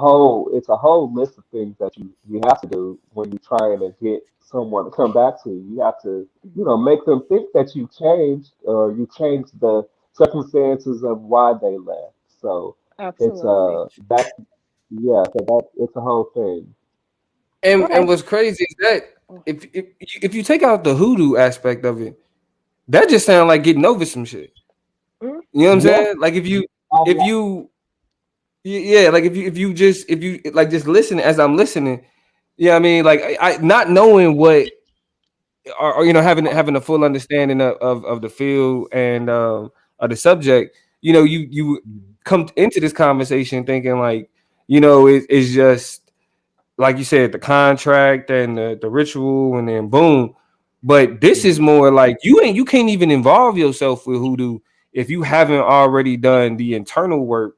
C: whole list of things that you have to do when you're trying to get someone to come back to you. You have to,
A: mhm,
C: make them think that you changed or you changed the circumstances of why they left. So it's
A: Absolutely.
C: that's yeah, so that it's a whole thing.
A: Okay.
B: And what's crazy is that if you take out the hoodoo aspect of it, that just sounds like getting over some shit.
A: Mm,
B: You know what I'm
C: Yeah,
B: saying? Like
C: I,
B: if you yeah, like if you like just listen as I'm listening, yeah, I mean, like I not knowing what or you know having a full understanding of the field and of the subject, you know, you come into this conversation thinking like, you know, it's just like you said, the contract and the ritual, and then boom. But this is more like you can't even involve yourself with hoodoo if you haven't already done the internal work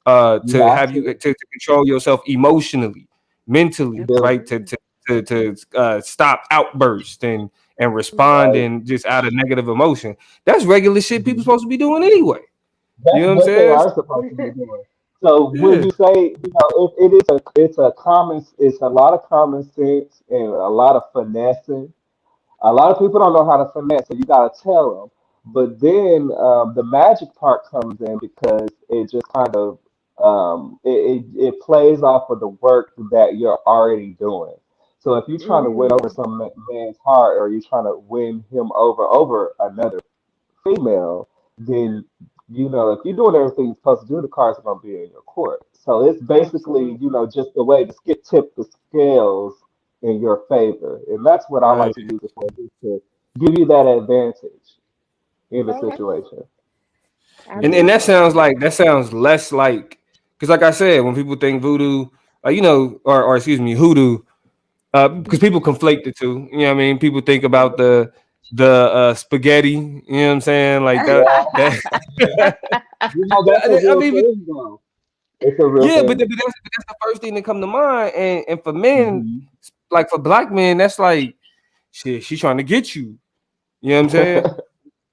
C: you
B: to
C: have
B: have you
C: to
B: to control yourself emotionally, mentally,
C: build.
B: right?
A: absolutely.
B: To stop outbursts and
C: Right.
B: responding just out of negative emotion. That's regular shit people
C: Mhm.
B: supposed to be doing anyway. You
C: That's
B: know what I'm
C: what they
B: saying?
C: are supposed to be doing. So when
B: Yeah.
C: you say, it is it's a lot of common sense and a lot of finessing. A lot of people don't know how to finesse, so you gotta tell them. But then the magic part comes in because it just kind of it plays off of the work that you're already doing. So if you're trying to win over
A: Mm,
C: some man's heart, or you're trying to win him over another female, then if you're doing everything you're supposed to do, the cards are gonna be in your court. So it's basically,
A: absolutely.
C: just a way to skip tip the scales in your favor. And that's what I like
B: Right.
C: to use it for, just to give you that advantage in the
A: Okay.
C: situation.
B: And
C: Hmm.
B: that
A: Absolutely.
B: sounds less like, because like I said, when people think voodoo, you know, or excuse me, hoodoo, because people conflate the two. You know what I mean? People think about the spaghetti. You know what I'm saying? Like that
C: Yeah,
B: that.
C: that's a
B: I
C: real
B: mean,
C: thing, though. It's a real
B: yeah,
C: thing.
B: but that's the first thing that come to mind. And for men,
C: Hmm.
B: like for black men, that's like shit. She trying to get you. You know what I'm saying?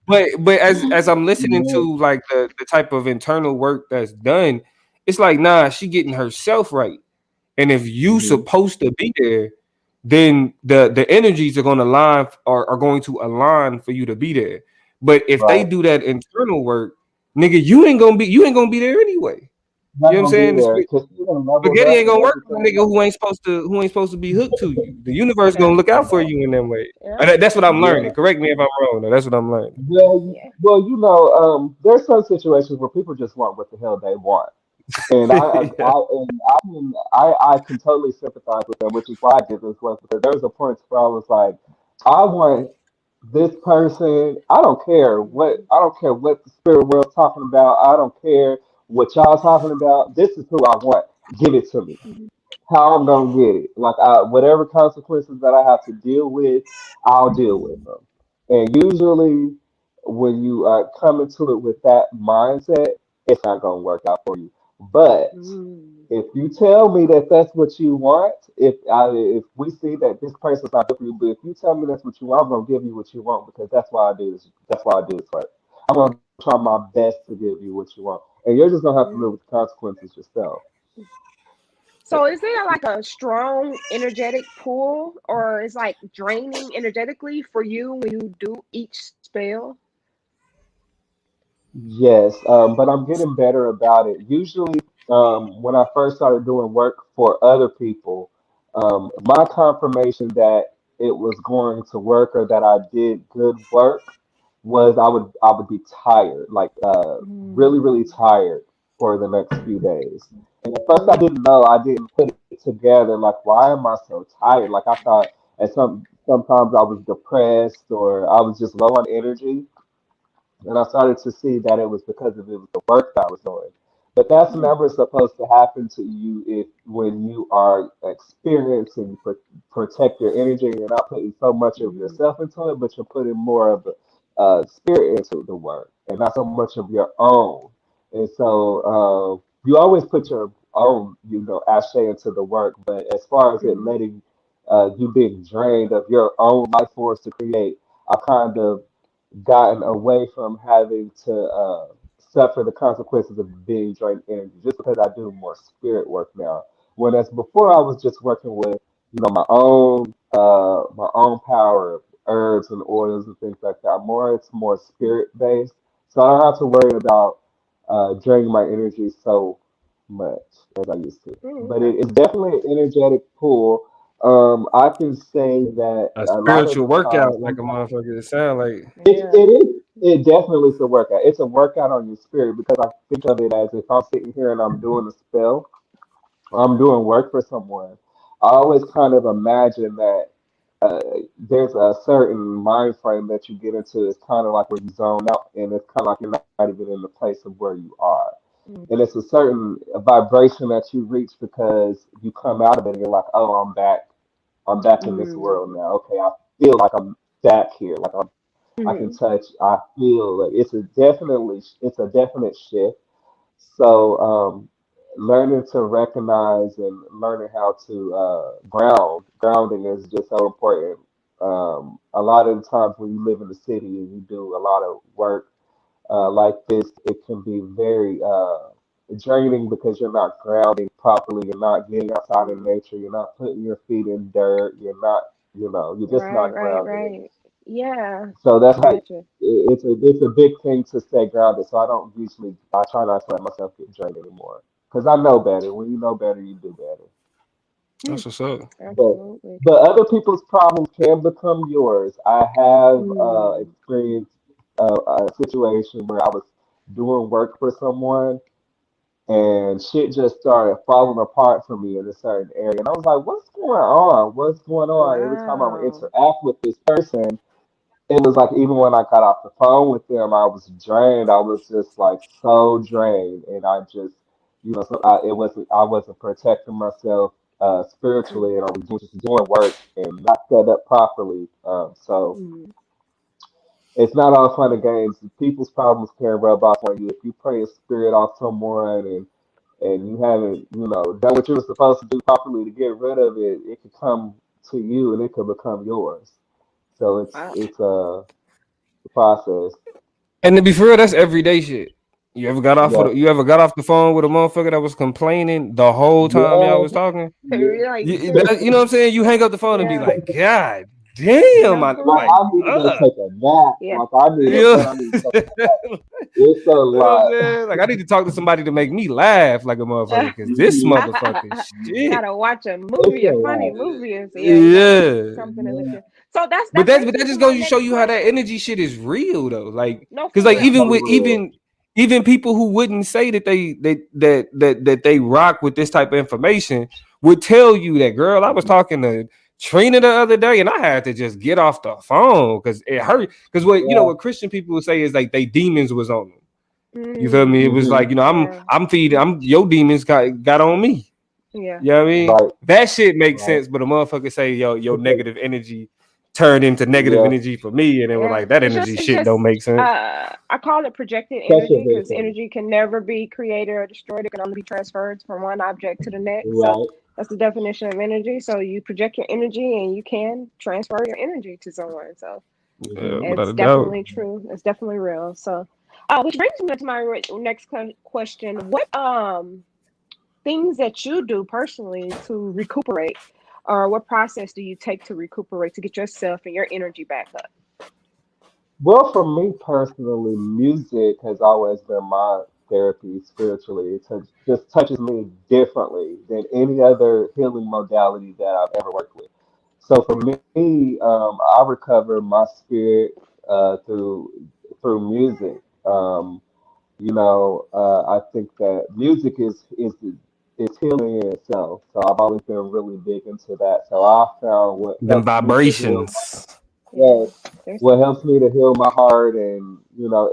B: But as I'm listening
C: Yeah.
B: to like the type of internal work that's done, it's like nah, she getting herself right. And if you
C: Hmm.
B: supposed to be there, then the energies are going to align are going to align for you to be there. But if they
C: Right.
B: do that internal work, nigga, you ain't gonna be there anyway. You
C: Not
B: know what I'm
C: gonna be
B: saying?
C: there because you're gonna level
B: Spaghetti
C: up
B: ain't
C: and
B: gonna work for a
C: everything.
B: nigga who ain't supposed to be hooked to you. The universe gonna look out for
A: Absolutely.
B: you in that way.
A: Yeah.
B: And that's what I'm
C: Yeah.
B: learning. Correct me if I'm wrong. Though. That's what I'm learning.
A: Yeah.
C: Well, there's some situations where people just want what the hell they want, and
B: Yeah.
C: I can totally sympathize with them, which is why I did this work, because there was a point where I was like, I want this person.
A: Mhm.
C: I don't care what the spirit world's talking about. I don't care what y'all talking about. This is who I want. Give it to me.
A: Mhm.
C: How I'm gonna get it. Like, whatever consequences that I have to deal with, I'll deal with them. And usually, when you come into it with that mindset, it's not gonna work out for you. But
A: Mm.
C: if you tell me that that's what you want, if we see that this person's not good for you, but if you tell me that's what you want, I'm gonna give you what you want, because that's why I do this. That's why I do this work. I'm gonna try my best to give you what you want, and you're just gonna have to
A: Mm.
C: live with the consequences yourself.
A: So is there like a strong energetic pull, or is like draining energetically for you when you do each spell?
C: Yes, but I'm getting better about it. Usually, when I first started doing work for other people, my confirmation that it was going to work, or that I did good work, was I would be tired, like really really
A: Mm.
C: tired for the next few days. And at first I
A: Mm.
C: didn't know, I didn't put it together. Like, why am I so tired? Like, I thought, at sometimes I was depressed, or I was just low on energy, and I started to see that it was because of it was the work that I was doing. But that's
A: Mm.
C: never supposed to happen to you, if when you are experiencing protect your energy, and you're not putting so much of
A: Mm.
C: yourself into it, but you're putting more of the spirit into the work, and not so much of your own. And so you always put your own, ashe into the work. But as far as it
A: Mm.
C: letting you being drained of your own life force to create, I kind of gotten away from having to suffer the consequences of being drained energy, just because I do more spirit work now. Whereas before, I was just working with my own power of herbs and oils and things like that. More It's more spirit based, so I don't have to worry about draining my energy so much as I used to. But
A: Okay.
C: it's definitely an energetic pull. I can say that
B: A
C: a lot of
B: spiritual
C: the times,
B: workout, like a motherfucker. It sound like
A: Yeah.
C: it is. It definitely is a workout. It's a workout on your spirit because I think of it as if I'm sitting here and I'm doing a spell, I'm doing work for someone. I always kind of imagine that uh, there's a certain mind frame that you get into. It's kind of like where you zone out, and it's kind of like you're not even in the place of where you are.
A: Mm.
C: And it's a certain vibration that you reach because you come out of it and you're like, oh, I'm back. I'm back in this
A: Mm.
C: world now. Okay, I feel like I'm back here. I can
A: Mhm.
C: touch. I feel like it's a definite shift. So learning to recognize and learning how to grounding is just so important. A lot of the times when you live in the city and you do a lot of work like this, it can be very draining because you're not grounding properly. You're not getting outside in
A: Mhm.
C: nature. You're not putting your feet in dirt. You're not, you're just
A: Right,
C: not
A: right,
C: grounded.
A: right. Yeah.
C: So that's like
A: Gotcha.
C: it's a big thing to stay grounded. So I try not to let myself get drained anymore because I know better. When you know better, you do better.
A: Hmm.
B: that's what's up.
C: But
A: Absolutely.
C: other people's problems can become yours. I have
A: Mm.
C: experienced a situation where I was doing work for someone and shit just started falling apart for me in a certain area. And I was like, what's going on? What's going on? Every time I would
A: Wow.
C: interact with this person, it was like even when I got off the phone with them, I was drained. I was just like so drained, and I just, I wasn't protecting myself spiritually, and I was just doing work and not set up properly. So
A: Mm.
C: it's not all fun and games. People's problems can rub off on you if you pray a spirit off someone and you haven't, done what you were supposed to do properly to get rid of it. It could come to you and it could become yours. So
A: Wow.
C: it's the process.
B: And to be fair, that's everyday shit.
C: Yeah,
B: You ever got off the phone with a motherfucker that was complaining the whole time y'all
C: yeah,
B: was talking?
C: yeah.
A: Like
B: You know what I'm saying? You hang up the phone and be
A: yeah.
B: like, God damn,
A: No,
B: I
A: for
C: Like
B: like,
A: real.
C: I need to go take a nap.
A: Yeah.
C: Like I need to,
B: you
C: man,
B: know,
C: I need to
B: you
C: take a nap. It's a
B: know what I'm
C: lot.
B: saying? Like, I need to talk to somebody to make me laugh like a motherfucker because this
C: Mhm,
B: motherfucker shit.
A: Gotta watch a
C: it's
A: movie,
C: a
A: a funny
C: lot.
A: movie, and yeah, you gotta
B: Yeah.
A: something to look
C: Yeah,
A: at. So
B: But
A: that
B: that
A: brings me
B: just
A: to
B: goes
A: my
B: to show
A: next
B: you how that
A: question.
B: energy shit is real though. Like,
A: No,
B: because
A: for
B: like
A: real.
B: even
C: so
B: with
C: real.
B: even people who wouldn't say that they rock with this type of information would tell you that, girl, I was talking to Trina the other day and I had to just get off the phone because it hurt. Because
C: Yeah.
B: what Christian people would say is like they demons was on them. You feel me? It
A: Mm,
B: was
C: Hmm.
B: like,
A: yeah.
B: I'm feeding, I'm your demons got on me.
A: Yeah.
B: You know what I mean?
C: Right.
B: That shit makes
C: Right.
B: sense, but a motherfucker say, yo, your negative energy turned into negative
C: Yeah.
B: energy for me, and it was
A: Yeah.
B: like that
A: It's
B: energy
A: just
B: shit don't make sense.
A: I call it projected
C: Pressure
A: energy because
C: vessel.
A: energy can never be created or destroyed. It can only be transferred from one object to the next. So
C: Right.
A: that's the definition of energy. So you project your energy and you can transfer your energy to someone. So
C: Hmm.
B: Without
A: it's
B: a doubt.
A: definitely true. It's definitely real. So which brings me to my next question. What things that you do personally to recuperate, or what process do you take to recuperate to get yourself and your energy back up?
C: Well, for me personally, music has always been my therapy spiritually. Just touches me differently than any other healing modality that I've ever worked with. So for me, I recover my spirit through music. I think that music is healing in itself. So I've always been really big into that. So I found what
B: Them
C: helps me to heal.
B: vibrations.
A: Yeah,
C: Yes,
A: there's
C: what helps me to heal my heart and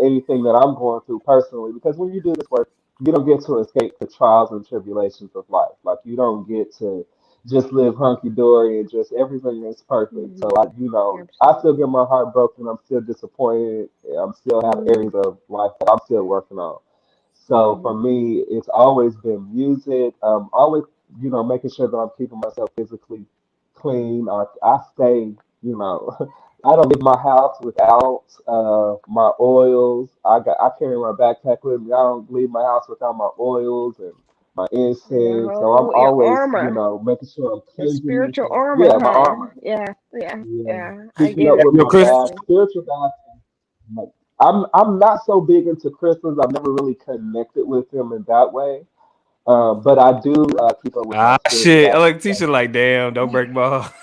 C: anything that I'm going through personally. Because when you do this work, you don't get to escape the trials and tribulations of life. Like you don't get to just live hunky dory and just everything is perfect. So
A: hmm
C: I still
A: absolutely.
C: get my heart broken. I'm still disappointed. I'm still have
A: Mm-hmm.
C: areas of life that I'm still working on. So for
A: Mm-hmm.
C: me, it's always been music. Always making sure that I'm keeping myself physically clean. I stay you know. I don't leave my house without my oils. I carry my backpack with me. I don't leave my house without my oils and my incense. So I'm
A: Your
C: always,
A: armor,
C: making sure I'm
A: your
C: cleansing
A: spiritual
C: myself.
A: armor,
C: Yeah, my
A: huh?
C: armor.
A: Yeah, yeah,
C: Yeah.
A: yeah. I
C: Keeping
A: get
C: up
A: it.
C: with
B: Yo,
C: my
B: Chris,
C: bath,
A: Definitely.
C: spiritual bath. I'm not so big into crystals. I've never really connected with them in that way. But I do keep up with my
B: Ah,
C: spiritual
B: shit. I
C: guides.
B: like teacher like, damn, don't break my heart.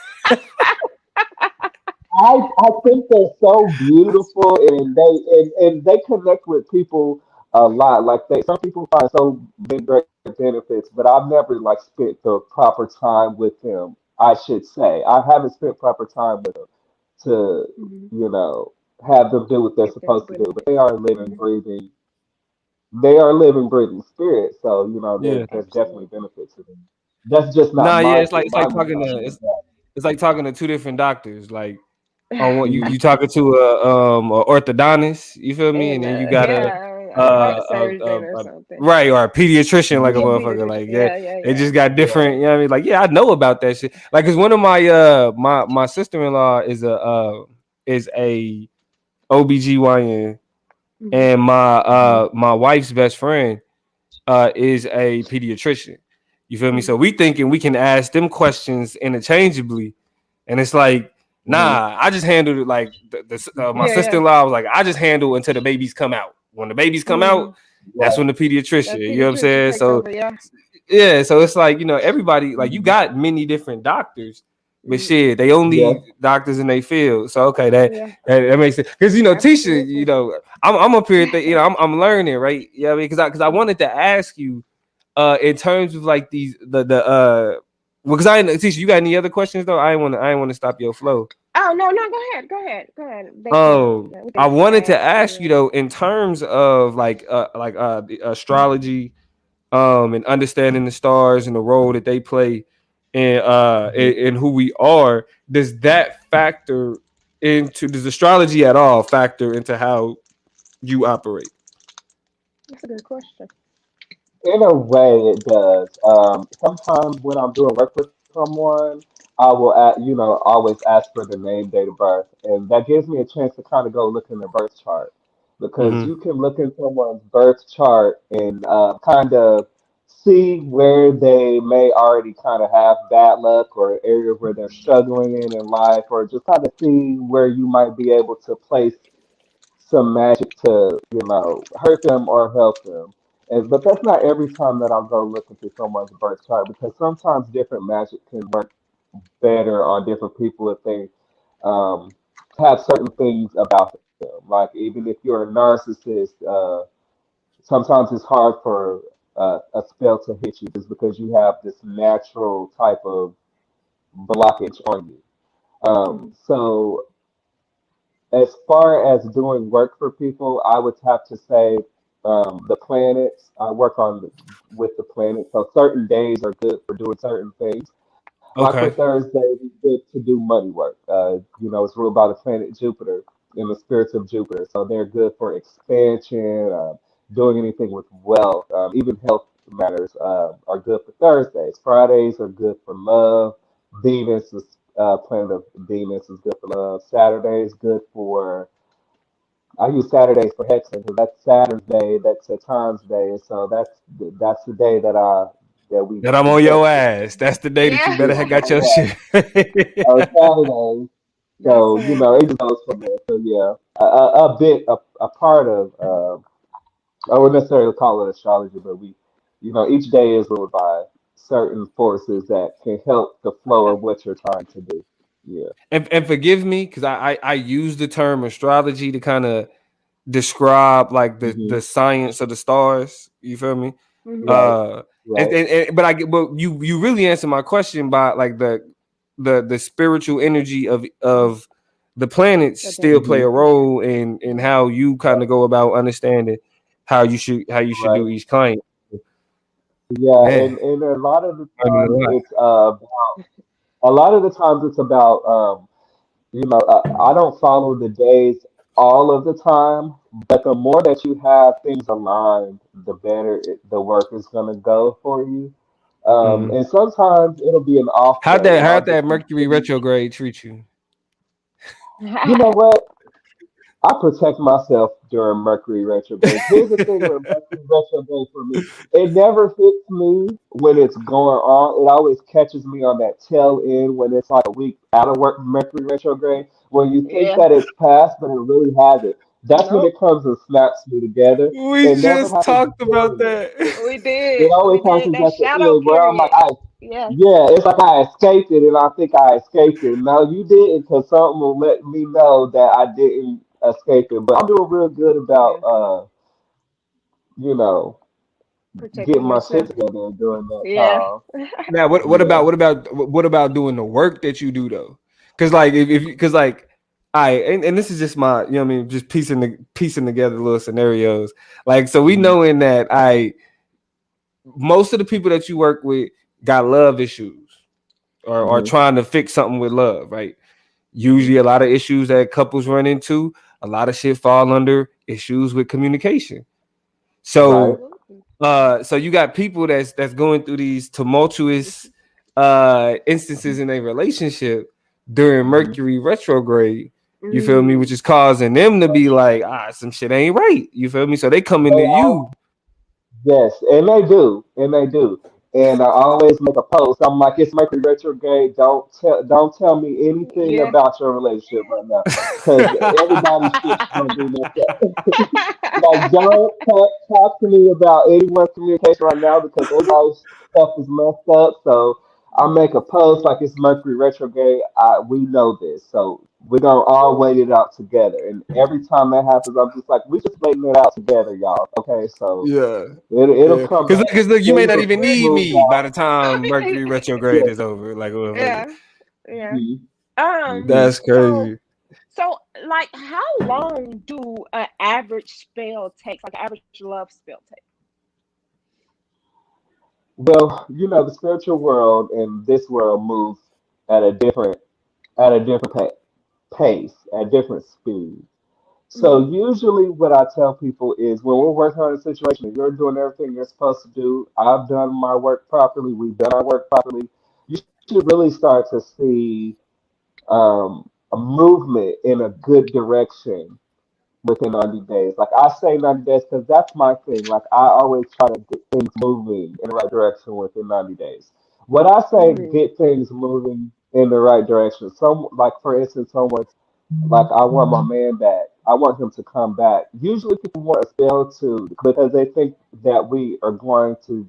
C: I think they're so beautiful, and they connect with people a lot. Like some people find so many great benefits, but I've never like spent the proper time with them. I should say I haven't spent proper time with them to
A: Mhm.
C: you know have them do what they're
A: Get that
C: supposed to do. But
A: benefit.
C: they are living,
A: Mhm.
C: breathing. They are living, breathing spirits. So
B: Yeah.
C: there's definitely
A: Absolutely.
C: benefit to them. That's just not
B: Nah, yeah, it's
C: my
B: like talking to
C: mentality.
B: it's like talking to two different doctors. Like on what you talking to a orthodontist, you feel me? And
A: And
B: then you got
A: a heart surgeon or
B: a
A: something.
B: right or a pediatrician like a
A: Yeah,
B: motherfucker.
A: pediatrician.
B: Like yeah,
A: Yeah, yeah,
B: they
A: yeah.
B: just got different, you know what I mean? Like, yeah, I know about that shit. Like, cause one of my my sister-in-law is a OBGYN,
A: Mhm.
B: and my wife's best friend is a pediatrician. You feel me? So
A: Mhm.
B: we thinking we can ask them questions interchangeably, and it's like,
C: Mhm.
B: nah, I just handled it like my
A: Yeah,
B: sister
A: yeah.
B: in law was like, I just handle until the babies come out. When the babies come out,
A: Mhm.
B: that's
C: Right.
B: when the pediatrician.
A: That
B: You know what I'm
A: pediatrician
B: saying?
A: takes
B: So
A: over. Yeah.
B: yeah, so it's like everybody like you
C: Mhm.
B: got many different doctors, but
A: Mhm.
B: shit, they
C: Yes.
B: only doctors in their field. So okay,
A: Yeah.
B: that makes sense because Tisha,
A: Absolutely.
B: I'm up here, I'm learning, right? Yeah, because I wanted to ask you in terms of like these well, because I didn't teach you got any other questions though. I ain't want to stop your flow.
A: Oh no, no. Go ahead. Go ahead. Go ahead. They can. We
B: I
A: can
B: wanted to
A: ask.
B: ask you
A: Yeah.
B: though in terms of the astrology, and understanding the stars and the role that they play in who we are. Does that factor into does astrology at all factor into how you operate?
A: That's a good question.
C: In a way, it does. Sometimes when I'm doing work with someone, I will, always ask for the name, date of birth, and that gives me a chance to kind of go look in their birth chart because
B: Mm-hmm.
C: you can look in someone's birth chart and kind of see where they may already kind of have bad luck or areas where they're struggling in life, or just kind of see where you might be able to place some magic to, hurt them or help them. But that's not every time that I'll go look into someone's birth chart because sometimes different magic can work better on different people if they um, have certain things about them. Like even if you're a narcissist, sometimes it's hard for a spell to hit you just because you have this natural type of blockage on you.
A: Mhm.
C: So as far as doing work for people, I would have to say the planets. I work with the planets, so certain days are good for doing certain things. Like for
B: Okay.
C: Thursday, it's good to do money work. It's ruled by the planet Jupiter and the spirits of Jupiter, so they're good for expansion, doing anything with wealth, even health matters are good for Thursdays. Fridays are good for love. Venus is planet of Venus is good for love. Saturday is good for I use Saturdays for Hexes because that's Saturn's day, that's Satan's day, so that's the day that we
B: That I'm
C: we
B: on your
C: Hex.
B: ass. That's the day that you
A: Yeah.
B: better have got your
C: Yeah,
B: shit.
C: on Saturdays.
A: That's
C: So it
A: hilarious.
C: just goes from there. So yeah, a part of I wouldn't necessarily call it astrology, but each day is ruled by certain forces that can help the flow of what you're trying to do. Yeah.
B: And forgive me because I use the term astrology to kind of describe like
C: Hmm.
B: the science of the stars. You feel me?
A: Mhm.
C: Right.
B: Uh,
C: Right.
B: but you really answer my question by like the spiritual energy of the planets
A: The
B: still
A: day.
B: play a
C: Hmm.
B: role in how you kind
C: Right.
B: of go about understanding how you should
C: Right.
B: do each client.
C: Yeah,
B: Man,
C: and a lot of the
B: learning a
C: times
B: lot.
C: it's a lot of the times it's about I don't follow the days all of the time, but the more that you have things aligned, the better the work is gonna go for you.
B: Mhm.
C: And sometimes it'll be an off day, and
B: How'd
C: I'll
B: that
C: just be
B: Mercury
C: sitting.
B: retrograde treat you?
C: You know what? I protect myself during Mercury retrogrades. Here's the thing with Mercury retrograde for me. It never hits me when it's going on. It always catches me on that tail end when it's like a week out of work Mercury retrograde. When you think
A: Yeah.
C: that it's past, but it really hasn't. That's when
A: Nope.
C: it comes and snaps me together.
B: We
C: It never
B: just
C: happens
B: talked about
C: during it.
B: that.
A: We
C: It
A: did. We
C: always
A: did
C: happens
A: that
C: at the
A: shadow
C: end where I'm like,
A: period. Yes.
C: yeah, it's like I escaped it and I think I escaped it. No, you didn't, because something will let me know that I didn't escape it. But I'm doing real good about,
A: Yeah.
C: you know, getting
A: Protecting
C: my shit
A: yourself.
C: together during that
A: Yeah.
C: time.
B: Now,
C: Yeah.
B: what about doing the work that you do though? Because like if because like I and this is just my you know what I mean just piecing together little scenarios. Like so we
C: Mhm.
B: know in that I most of the people that you work with got love issues or are
C: Mhm.
B: trying to fix something with love, right?
C: Mhm.
B: Usually a lot of issues that couples run into, a lot of shit fall under issues with communication.
C: Right.
B: So
A: Absolutely.
B: so you got people that's going through these tumultuous instances in a relationship during
C: Mhm.
B: Mercury retrograde. You feel me? Which
A: Mm.
B: is causing them to be like, some shit ain't right. You feel me? So they come into
C: They
B: you.
C: Yes, and they do, and they do. And I always make a post. I'm like, it's Mercury retrograde. Don't tell me anything
A: Yeah.
C: about your relationship right now, because everybody's shit's gonna be messed up. Like, don't talk to me about anyone's communication right now because everybody's stuff is messed up. So I make a post like it's Mercury retrograde. We know this, so we're gonna all wait it out together. And every time that happens, I'm just like, we just waiting it out together, y'all. Okay, so
B: Yeah.
C: it'll
B: Yeah.
C: come back.
B: Because look, you may
C: Things
B: not
C: will
B: even
C: get
B: need
C: moved
B: me by
C: out.
B: the time Mercury retrograde
C: Yeah.
B: is over. Like, motherfucker.
A: Yeah. Yeah.
C: Mhm. Mhm.
B: That's
A: So
B: crazy.
A: so like how long do an average spell take? Like an average love spell take?
C: Well, the spiritual world and this world moves at a different pace, at different speed. So
A: Mm-hmm.
C: usually what I tell people is when we're working on a situation, you're doing everything you're supposed to do. I've done my work properly. We've done our work properly. You should really start to see a movement in a good direction within 90 days. Like I say 90 days because that's my thing. Like I always try to get things moving in the right direction within 90 days. When I say
A: Mm-hmm.
C: get things moving in the right direction, like for instance, someone's like I want my man back. I want him to come back. Usually people want a spell to because they think that we are going to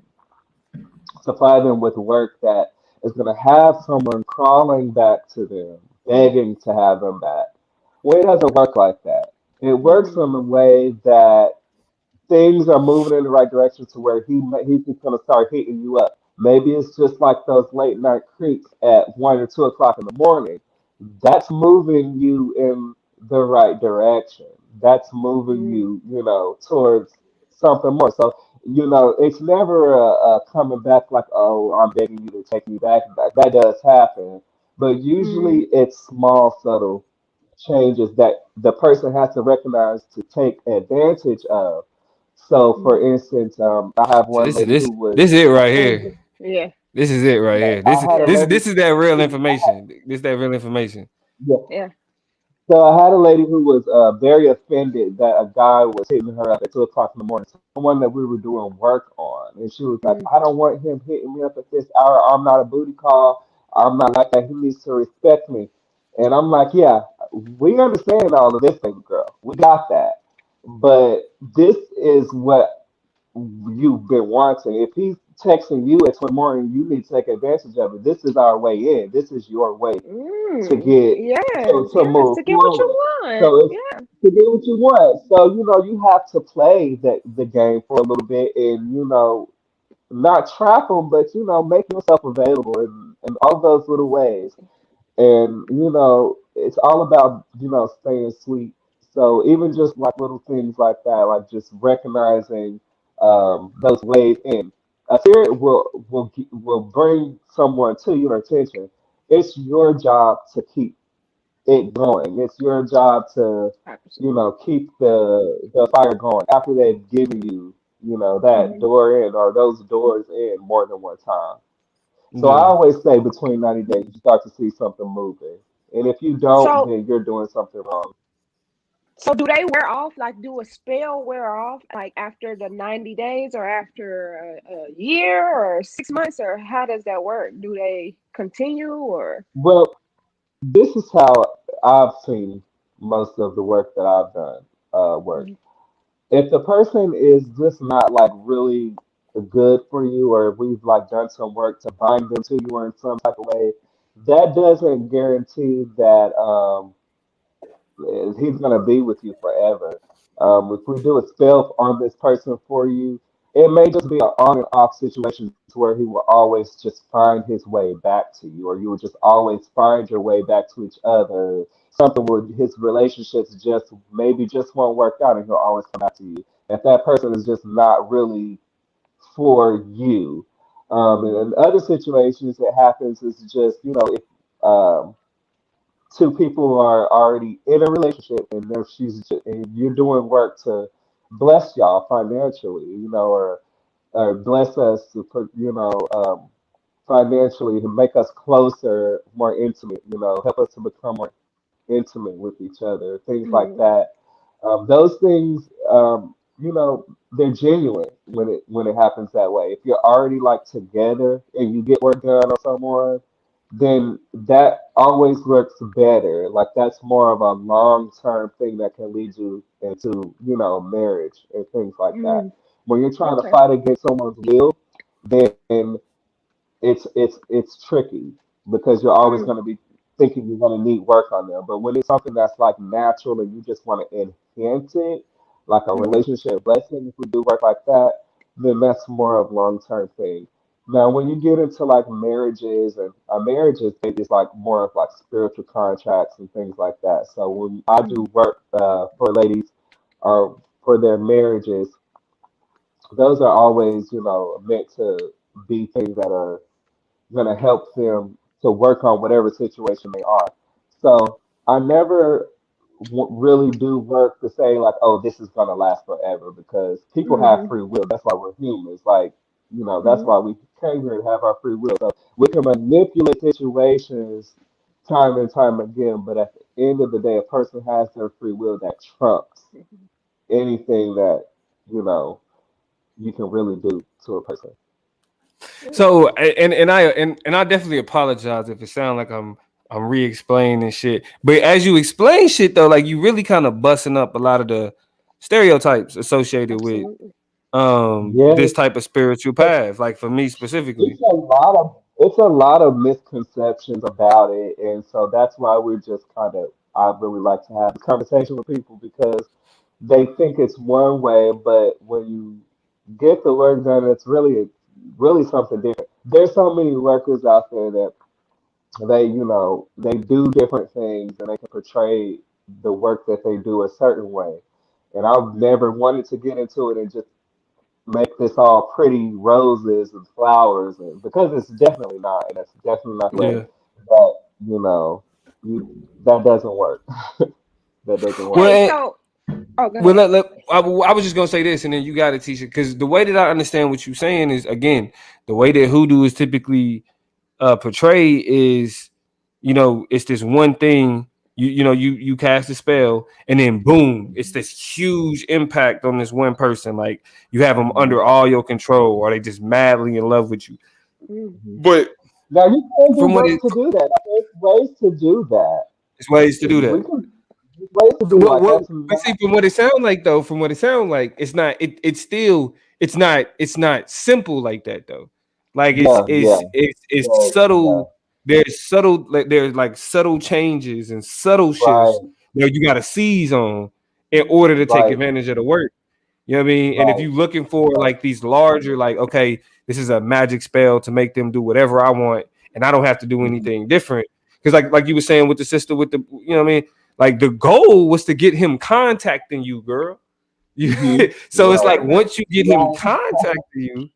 C: supply them with work that is going to have someone crawling back to them, begging to have them back. Well, it doesn't work like that. It works
A: Mm-hmm.
C: in a way that things are moving in the right direction to where he's just going to start hitting you up. Maybe it's just like those late night creeps at 1 or 2 o'clock in the morning. That's moving you in the right direction. That's moving
A: Mm-hmm.
C: you, towards something more. So, it's never coming back like, oh, I'm begging you to take me back. That does happen. But
A: Mm-hmm.
C: usually it's small, subtle changes that the person has to recognize to take advantage of. So, for
A: Mm-hmm.
C: instance, I have
B: So
C: one lady who was
B: this is it right here.
C: offended.
A: Yeah.
B: This is it right
C: Yeah,
B: here.
C: I had a
A: Yeah.
C: lady.
B: This is that real
C: Who,
B: information. This that real information.
C: yeah.
A: Yeah.
C: So I had a lady who was very offended that a guy was hitting her up at 2 o'clock in the morning. Someone that we were doing work on, and she was like,
A: Mm-hmm.
C: "I don't want him hitting me up at this hour. I'm not a booty call. I'm not like that. He needs to respect me." And I'm like, "Yeah, we understand all of this, baby girl. We got that. But this is what you've been wanting. If he's texting you at 20 morning, you need to take advantage of it. This is our way in. This is your way to get
A: Yes.
C: to
A: Yes.
C: move
A: To get what you
C: forward.
A: want.
C: So it's
A: Yeah.
C: to get what you want. So you have to play the game for a little bit, and not trap them, but make yourself available in all those little ways. And it's all about staying sweet. So even just like little things like that, like just recognizing those ways in. A spirit will bring someone to your attention. It's your job to keep it going. It's your job to
A: Absolutely.
C: keep the fire going after they've given you that
A: Mm-hmm.
C: door in or those doors in more than one time. So I
B: Yeah.
C: always say between 90 days, you start to see something moving. And if you don't,
A: So
C: then you're doing something wrong.
A: so do they wear off? Like do a spell wear off like after the 90 days or after a year or 6 months or how does that work? Do they continue or
C: Well, this is how I've seen most of the work that I've done. work. If the person is just not like really good for you, or if we've like done some work to bind them to you in some type of way, that doesn't guarantee that he's gonna be with you forever. If we do a spell on this person for you, it may just be an on and off situation where he will always just find his way back to you, or you will just always find your way back to each other. Something where his relationships just maybe just won't work out, and he'll always come back to you. If that person is just not really for you, and in other situations, it happens is just if two people are already in a relationship, and and you're doing work to bless y'all financially, or bless us to put, financially, to make us closer, more intimate, help us to become more intimate with each other, things like
A: Mm-hmm.
C: that. Those things, they're genuine when it happens that way. If you're already like together and you get work done on someone, then that always works better. Like that's more of a long term thing that can lead you into, marriage and things like that.
A: Mm-hmm.
C: When you're trying to
A: Okay.
C: fight against someone's will, then it's tricky because you're always
A: Mm-hmm.
C: going to be thinking you're going to need work on them. But when it's something that's like natural and you just want to enhance it, like a relationship blessing, if we do work like that, then that's more of long term thing. Now, when you get into like marriages, and marriages is like more of like spiritual contracts and things like that. So when I
A: Mm-hmm.
C: do work for ladies or for their marriages, those are always meant to be things that are going to help them to work on whatever situation they are. So I never really do work to say like, oh, this is going to last forever, because people have
A: Mm-hmm.
C: free will. That's why we're humans. Like, that's
A: Mm-hmm.
C: why we came here to have our free will. So we can manipulate situations time and time again, but at the end of the day, a person has their free will that trumps anything that, you know, you can really do to a person.
B: So and I definitely apologize if it sounds like I'm re-explaining shit. But as you explain shit though, like you really kind of busting up a lot of the stereotypes associated with
A: Absolutely.
C: Yeah,
B: this type of spiritual path. Like for me specifically.
C: it's a lot of misconceptions about it, and so that's why we're just kind of I really like to have this conversation with people, because they think it's one way, but when you get the work done, it's really something different. There's so many workers out there that they do different things, and they can portray the work that they do a certain way. And I've never wanted to get into it and just make this all pretty roses and flowers, and because it's definitely not, and it's definitely not the way.
B: Yeah.
C: But you, that doesn't work. That doesn't
B: Well,
C: work.
A: Hey,
B: and,
A: so oh, go
B: well,
A: ahead.
B: I was just gonna say this, and then you got to teach it because the way that I understand what you're saying is again the way that hoodoo is typically portrayed is, it's this one thing. You cast a spell, and then boom, it's this huge impact on this one person. Like you have them
C: Mhm,
B: under all your control, or they just madly in love with you.
A: Mm.
C: mhm.
B: But
C: Now you can do
B: from what
C: ways
B: it,
C: to do that. There's ways to do that.
B: it's ways to do
C: We
B: that.
C: can there's ways to do
B: Well,
C: like
B: well,
C: that's
B: but
C: not.
B: see, from what it sounds like, though, from what it sounds like, it's not. It's still. It's not simple like that, though. Like it's
C: Yeah, yeah,
B: it's it's it's
C: yeah, yeah.
B: subtle. There's subtle changes and subtle shifts
C: Right,
B: that you got to seize on in order to take
C: right,
B: advantage of the work. You know what I mean? And if
C: right.
B: you're looking for like these larger, like, okay, this is a magic spell to make them do whatever I want, and I don't have to do
C: Mhm,
B: anything different. Because like you were saying with the sister with the, you know what I mean? Like the goal was to get him contacting you, girl. You,
C: mhm.
B: so it's like
C: Right,
A: Okay.
B: once you get him
C: right.
B: contacting you,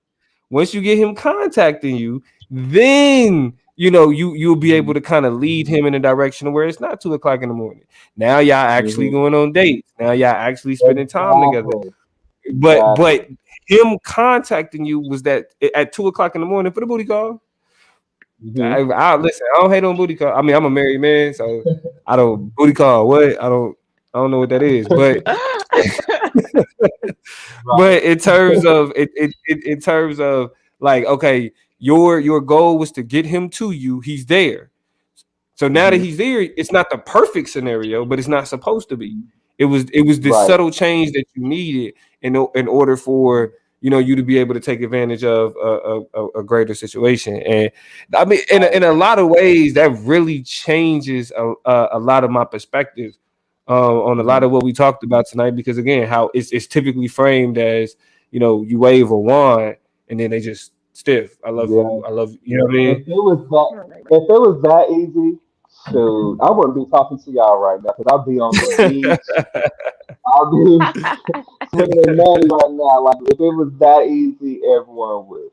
B: once you get him contacting you, then you'll be able
C: Mhm,
B: to kind of lead him in a direction where it's not 2 o'clock in the morning. Now y'all actually
C: mhm.
B: going on dates. Now y'all actually spending time together.
C: Exactly,
B: But
C: exactly.
B: him contacting you was that at 2 o'clock in the morning for the booty call.
C: Hmm.
B: I listen. I don't hate on booty call. I mean, I'm a married man, so I don't booty call. What I don't know what that is. But
C: Right.
B: in terms of in terms of like, okay, your goal was to get him to you. He's there. So now that
C: Hmm.
B: he's there, it's not the perfect scenario, but it's not supposed to be. It was the
C: Right.
B: subtle change that you needed in order for you to be able to take advantage of a greater situation. And I mean, in a lot of ways, that really changes a lot of my perspective on a lot of what we talked about tonight. Because again, how it's typically framed as you wave a wand and then they just stiff. I love
C: Yeah.
B: you. I love you. You know what I mean?
C: If it was that,
A: Right, right,
C: if it was that easy, shoot, I wouldn't be talking to y'all right now because I'll be on the beach. I'll be
A: right.
C: swinging the money right now. Like if it was that easy, everyone would,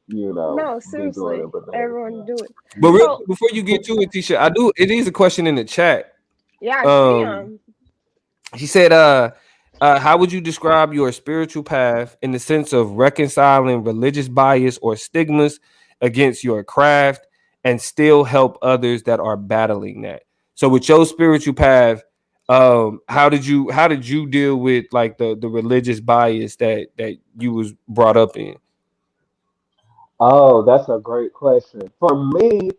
A: No,
C: be doing
A: seriously,
C: it. But
A: everyone do it.
B: But real
A: So
B: quick, before you get to it, Tisha, it is a question in the chat.
A: yeah, I see
B: Um,
A: them.
B: he said, how would you describe your spiritual path in the sense of reconciling religious bias or stigmas against your craft and still help others that are battling that? So with your spiritual path, how did you deal with like the religious bias that you was brought up in?
C: oh, that's a great question. For me,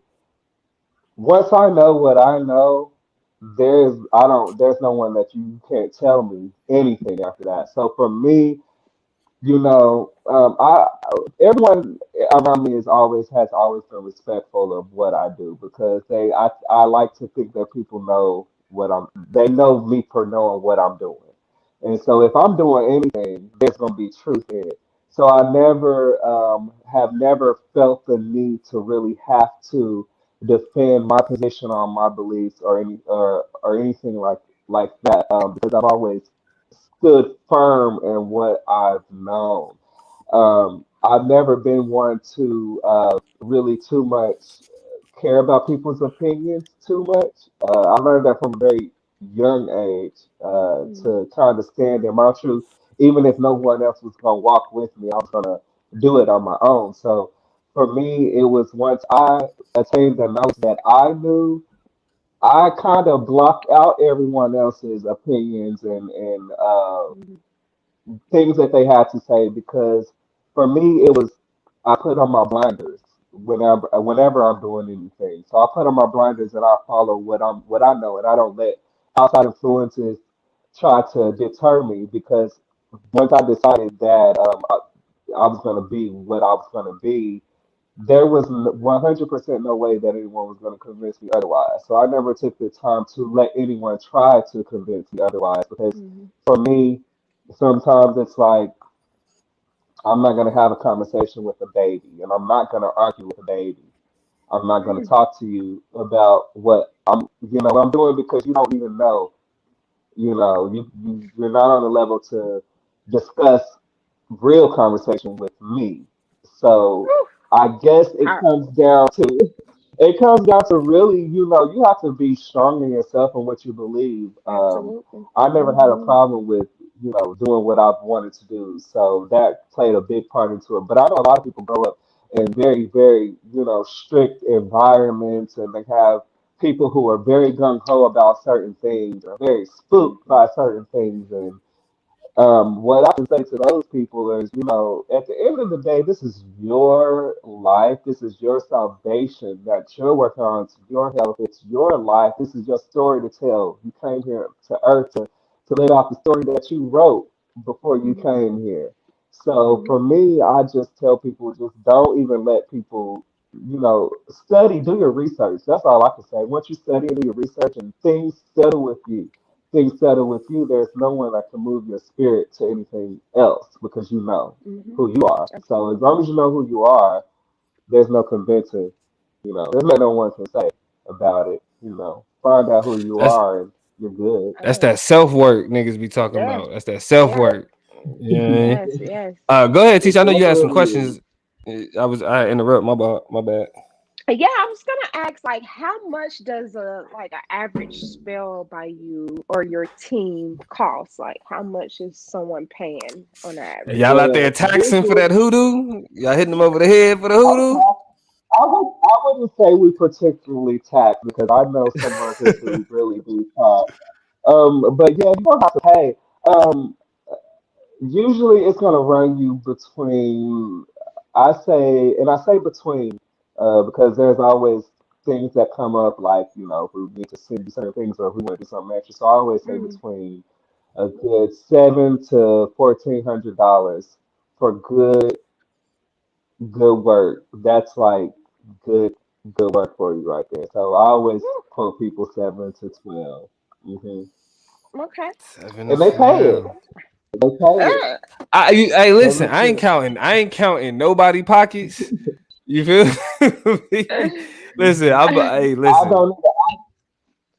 C: once I know what I know, there's no one that you can't tell me anything after that. So for me, I everyone around me has always been respectful of what I do because I like to think that people know they know me for knowing what I'm doing, and so if I'm doing anything, there's gonna be truth in it. So I have never felt the need to really have to defend my position on my beliefs or anything like that because I've always stood firm in what I've known. I've never been one to really too much care about people's opinions too much. I learned that from a very young age
A: Mm,
C: to kind of stand in my truth, even if no one else was going to walk with me. I was going to do it on my own. So for me, it was once I attained the knowledge that I knew. I kind of blocked out everyone else's opinions and
A: mm,
C: things that they had to say because for me it was I put on my blinders whenever I'm doing anything. So I put on my blinders and I follow what I know and I don't let outside influences try to deter me because once I decided that I was going to be what I was going to be, there was 100% no way that anyone was going to convince me otherwise. So I never took the time to let anyone try to convince me otherwise because
A: mm,
C: for me, sometimes it's like I'm not going to have a conversation with a baby and I'm not going to argue with a baby. I'm not going to
A: mm,
C: talk to you about what I'm doing because you don't even know. You're not on the level to discuss real conversation with me. So
A: whew,
C: I guess
A: powerful.
C: it comes down to really, you have to be strong in yourself and what you believe.
A: Absolutely.
C: I never had a
A: Hmm.
C: problem with, doing what I've wanted to do. So that played a big part into it. But I know a lot of people grow up in very, very, strict environments and they have people who are very gung ho about certain things or very spooked
A: Hmm.
C: by certain things. And what I can say to those people is, at the end of the day, this is your life. This is your salvation that you're working on. It's your health. It's your life. This is your story to tell. You came here to earth to live out the story that you wrote before you
A: Hmm.
C: came here. So
A: Hmm.
C: for me, I just tell people just don't even let people, study, do your research. That's all I can say. Once you study and do your research and things settle with you, there's no one that can move your spirit to anything else because you know
A: Hmm.
C: who you are. So as
A: Absolutely.
C: long as you know who you are, there's no convincing, there's nothing no one can say about it. Find out who you
B: That's
C: are and you're good.
B: that's
A: Oh,
B: that self work niggas be talking
A: yeah.
B: about. That's that self
A: Yeah.
B: work. You know what I mean?
A: Yes. Yes.
B: Go ahead,
C: It
B: teacher. I know you had some
C: definitely is.
B: questions. I interrupt. My bad.
A: Yeah, I was gonna ask, like, how much does an average spell by you or your team cost? Like, how much is someone paying on average?
B: Y'all out there
C: Well,
B: taxing for
C: usually,
B: that hoodoo? Y'all hitting them over the head for the
C: I,
B: hoodoo?
C: I wouldn't say we particularly tax because I know some of us who really do tax. But yeah, you don't have to pay. Um, Usually it's gonna run you between and I say between because there's always things that come up like, if we need to send you certain things or if we want to do something extra. So I always say
A: Mm,
C: between a good $700 to $1,400 for good work. That's like good good work for you right there. So I always quote people 7 to 12. hmm
A: Okay.
B: Seven to
C: And they pay it.
B: 12.
C: They pay it.
B: Hey, listen,
C: 7 to 12.
B: I ain't counting nobody pockets. You feel me? Listen, hey,
C: I
B: listen.
C: don't.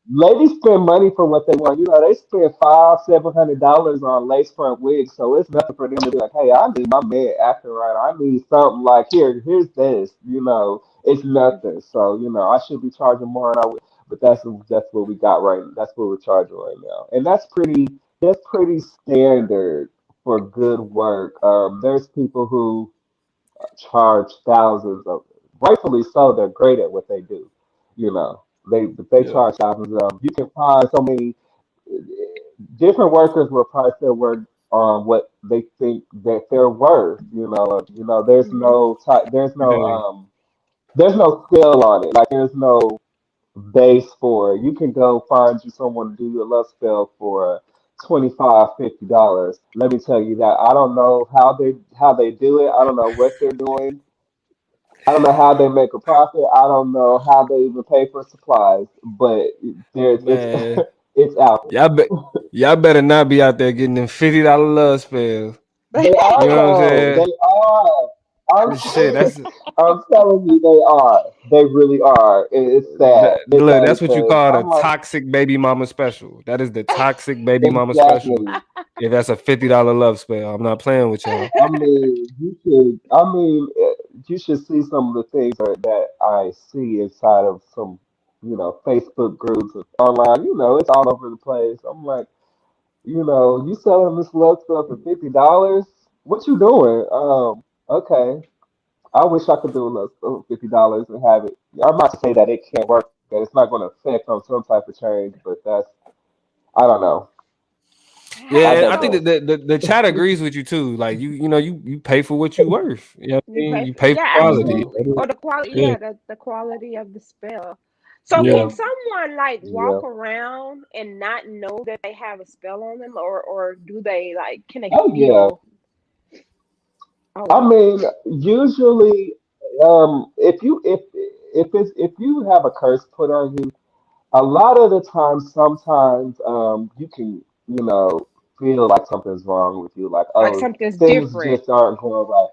C: Ladies spend money for what they want. They spend $500-700 on lace front wigs, so it's nothing for them to be like, "Hey, I need my man acting right. I need something like here's this." It's nothing. So I should be charging more, but that's what we got right. That's what we're charging right now, and that's pretty standard for good work. There's people who charge thousands of, rightfully so. They're great at what they do. You know, they
B: Yeah,
C: charge thousands of. You can find so many different workers will price their work on what they think that they're worth. There's
A: Mhm.
C: no
B: yeah.
C: there's no scale on it. Like there's no base for it. You can go find you someone to do your love spell for 25 $50. Let me tell you that I don't know how they do it. I don't know what they're doing. I don't know how they make a profit. I don't know how they even pay for supplies, but it's
B: Man,
C: it's out
B: y'all bet y'all better not be out there getting them $50 love spells.
C: there. They
B: You
C: are
B: know what I'm
C: though.
B: saying?
C: They are.
B: Shit, that's
C: I'm telling you, they are. They really are. It's sad. It's
B: look,
C: sad
B: that's what you
C: because
B: call the
C: I'm like,
B: toxic baby mama special. That is the toxic baby mama special.
C: exactly.
B: If that's a $50 love spell, I'm not playing with y'all.
C: I mean, you should. I mean, you should see some of the things that I see inside of some, Facebook groups and online. It's all over the place. I'm like, you selling this love stuff for $50? What you doing? Okay. I wish I could do a love stuff for $50 and have it. I'm not to say that it can't work, that it's not going to affect on some type of change, but I don't know. I
B: Yeah, I think
A: So
B: that
C: digress.
B: the chat agrees with you too. Like you pay for what you worth. You know what I
A: you
B: mean?
A: pay
B: You
A: for,
B: pay for
A: yeah,
B: quality.
C: hmm
A: absolutely. Or the quality,
B: Yeah,
A: yeah, the quality of the spell. So
B: yeah.
A: can
C: Yeah.
A: someone like
C: Yeah.
A: walk around and not know that they have a spell on them, or do they like can they
C: Oh yeah.
A: feel? Oh
C: I
A: wow.
C: mean, usually, if you have a curse put on you, a lot of the time, sometimes you can feel like something's wrong with you, like
A: Like
C: oh
A: something's
C: things
A: different.
C: just aren't going right,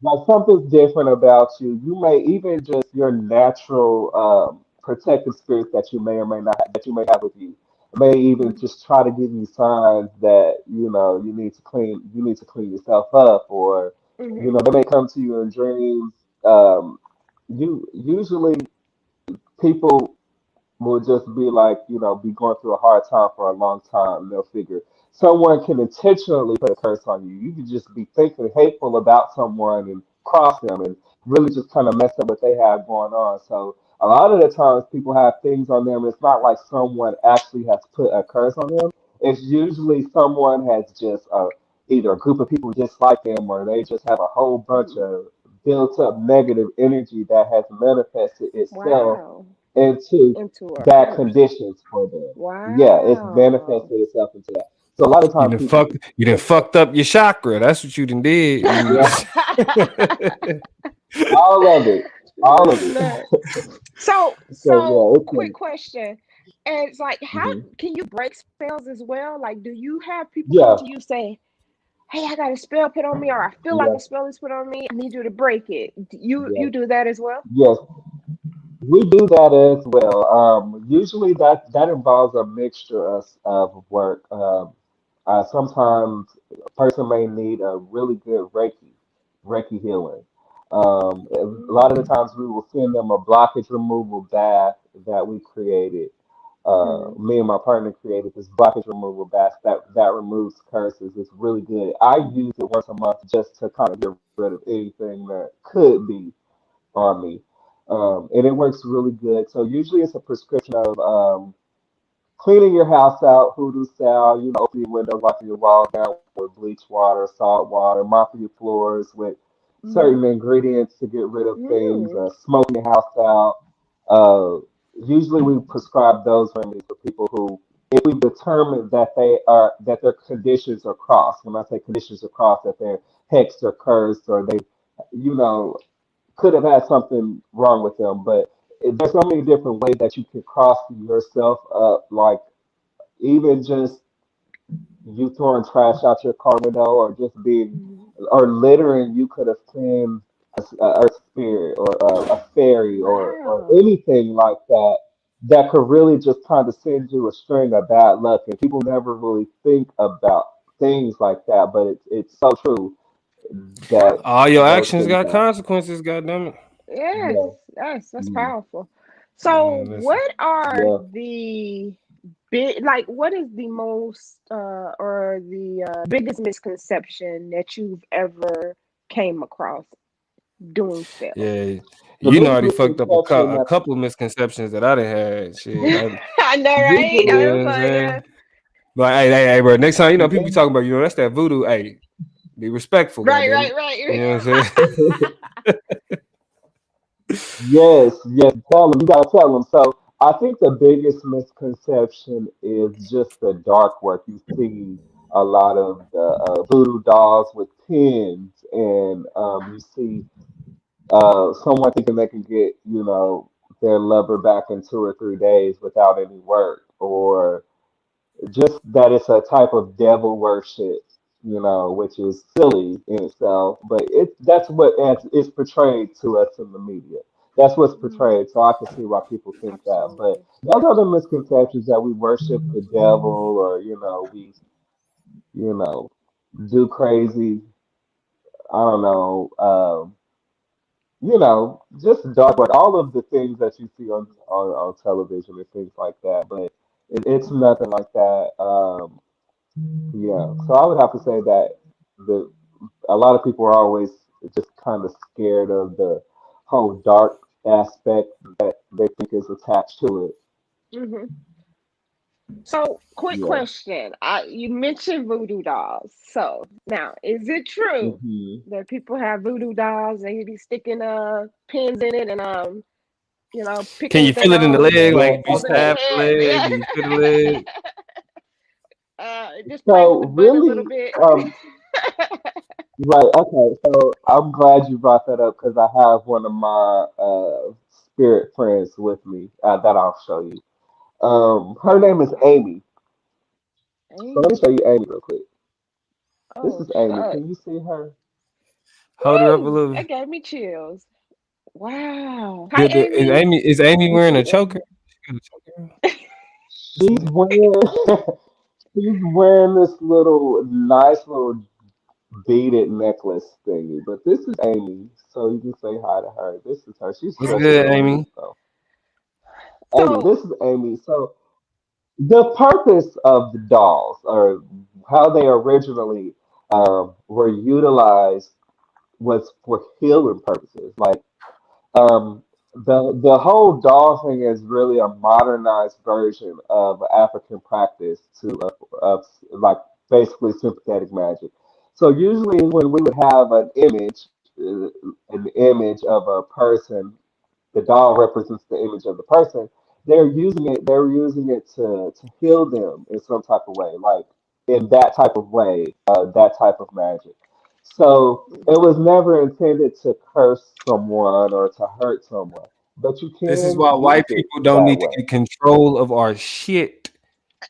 C: like something's different about you. You may even just your natural protective spirits that you may or may not that you may have with you may even
A: Mm-hmm.
C: just try to give you signs that you need to clean yourself up, or
A: Mm-hmm.
C: they may come to you in dreams. Um, you usually people will just be like, be going through a hard time for a long time. They'll figure someone can intentionally put a curse on you. You could just be thinking hateful about someone and cross them and really just kind of mess up what they have going on. So a lot of the times people have things on them. It's not like someone actually has put a curse on them. It's usually someone has just either a group of people just like them, or they just have a whole bunch
A: Mm-hmm.
C: of built up negative energy that has manifested itself
A: Wow.
C: into
A: Into a
C: bad
A: curse.
C: conditions for them. Yeah, it's
A: Wow.
C: manifested itself into that. So a lot of times people,
B: You done fucked up your chakra. That's what you done did.
C: yeah, all of it, all of it.
A: Look. So,
C: So yeah, it's
A: quick question. And it's like, how
C: mhm.
A: can you break spells as well? Like, do you have people come
C: Yeah,
A: to you say, "Hey, I got a spell put on me," or "I feel like
C: yeah,
A: a spell is put on me. I need you to break it." You
C: yeah,
A: do that as well?
C: yes. We do that as well. Usually that involves a mixture of work. Sometimes a person may need a really good Reiki healing. A lot of the
A: Mm-hmm.
C: times we will send them a blockage removal bath that we created. Me and my partner created this blockage removal bath that removes curses. It's really good. I use it once a month just to kind of get rid of anything that could be on me. And it works really good. So usually it's a prescription of cleaning your house out, hoodoo style, open your windows, wiping your walls down with bleach water, salt water, mopping your floors with
A: Mm-hmm.
C: certain ingredients to get rid of things,
A: Mm.
C: smoking your house out. Uh, Usually we prescribe those remedies for people who if we determine that their conditions are crossed. When I say conditions are crossed, that they're hexed or cursed, or they, you know, could have had something wrong with them. But there's so many different ways that you can cross yourself up, like even just you throwing trash out your car window, or just being,
A: Mhm.
C: or littering. You could offend a spirit, or a fairy, or
A: Wow.
C: anything like that, that could really just kind of send you a string of bad luck. And people never really think about things like that, but it's so true that
B: All your
C: those
B: actions
C: things
B: got
C: happen.
B: consequences. Goddamn it.
A: Yes,
C: Yeah,
A: yes, that's
C: yeah,
A: powerful. So,
B: Man, listen.
A: what are
C: yeah.
A: the big, like, what is the most or the biggest misconception that you've ever came across doing spells?
B: Yeah,
C: The
B: you know, I
C: biggest
B: already fucked up
C: misconception
B: a
C: that
B: couple of misconceptions that I didn't have. Shit,
A: I know, right?
B: you
C: usually,
A: I
B: know
A: was
B: what I'm
A: like,
B: saying? But hey, bro. Next time, people be
C: yeah,
B: talking about, that's that voodoo. Hey, be respectful,
A: right,
B: goddamn it.
A: right, right.
B: You know what I'm saying?
C: yes, tell them. You gotta tell them. So I think the biggest misconception is just the dark work. You see a lot of the voodoo dolls with pins, and you see someone thinking they can get, their lover back in 2 or 3 days without any work, or just that it's a type of devil worship, which is silly in itself, but that's what is portrayed to us in the media. That's what's
A: Mhm.
C: portrayed, so I can see why people think that. But
A: Absolutely.
C: those are the misconceptions, that we worship the devil, or we, you know, do crazy. I don't know. Just dark, but all of the things that you see on television and things like that. But it's nothing like that. Yeah, so I would have to say that the a lot of people are always just kind of scared of the whole dark aspect that they think is attached to it.
A: Hmm. So, quick
C: Yeah.
A: question. You mentioned voodoo dolls. So, now, is it true
C: hmm
A: that people have voodoo dolls and you be sticking pins in it and
B: Can
A: picking
B: you
A: with their
B: feel it in the
A: nose
B: leg?
A: and
B: Like
C: Well,
B: if you
A: rubbing their
B: stab
C: okay.
B: the
A: head?
B: leg,
A: Yeah.
B: can you feel the leg?
A: Just play with
C: So
A: the butt a little
C: really,
A: bit.
C: right. Okay. So I'm glad you brought that up, because I have one of my spirit friends with me, that I'll show you. Her name is Amy. So let me show
A: Amy.
C: you Amy real quick. This
A: Oh,
C: is Amy.
A: shucks.
C: Can you see her?
B: Hold her up a
A: Woo!
B: little.
A: That gave me chills. Wow. Hi,
B: Is
A: Amy.
B: Amy wearing a choker? She got a choker on?
C: She's wearing she's wearing this nice little beaded necklace thingy. But this is Amy, so you can say hi to her. This is her. She's
B: What's
C: just a
B: good,
C: little
B: Amy?
C: niece, though. Amy,
A: So,
C: this is Amy. So the purpose of the dolls, or how they originally were utilized, was for healing purposes. Like, the whole doll thing is really a modernized version of African practice of like basically sympathetic magic. So usually when we would have an image of a person, the doll represents the image of the person. They're using it to heal them in some type of way, like in that type of way, that type of magic. So it was never intended to curse someone or to hurt someone, but you
B: This is
C: can
B: why
C: use
B: white
C: it
B: people don't
C: that
B: need to
C: way.
B: get control of our shit.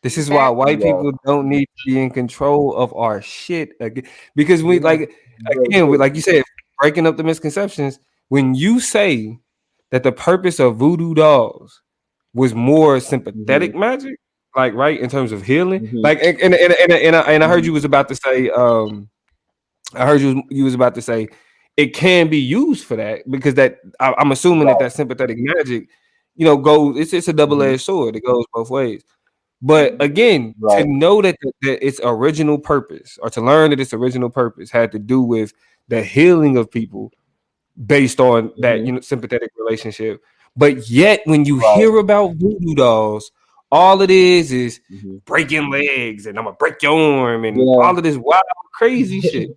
B: This is why
A: that
B: white
C: Yeah,
B: people don't need to be in control of our shit again. Because we
C: yeah,
B: like
C: very
B: again,
C: true.
B: like you said, breaking up the misconceptions. When you say that the purpose of voodoo dolls was more
C: hmm
B: sympathetic magic, like right in terms of healing,
C: hmm
B: like and I heard
C: hmm
B: you was about to say, I heard you was about to say it can be used for that because I'm assuming that
C: Right.
B: that sympathetic magic, goes. It's a double
C: hmm
B: edged sword. It goes both ways. But
A: Mhm.
B: again, to
C: Right.
B: know that its original purpose, or to learn that its original purpose had to do with the healing of people based on that
C: hmm
B: sympathetic relationship. But yet, when you
C: Right.
B: hear about voodoo dolls, all it is
C: hmm
B: breaking legs and I'm gonna break your arm and
C: Yeah.
B: all of this wild, crazy shit.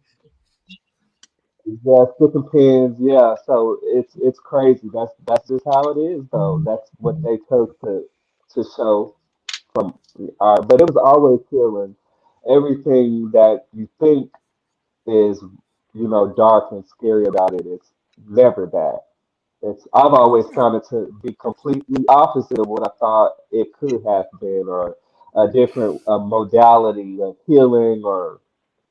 C: Yeah, sticking pins. Yeah, so it's crazy. That's just how it is, though. That's what they took to show from but it was always healing. Everything that you think is, dark and scary about it is never that. I've always found it to be completely opposite of what I thought it could have been, or a different modality of healing or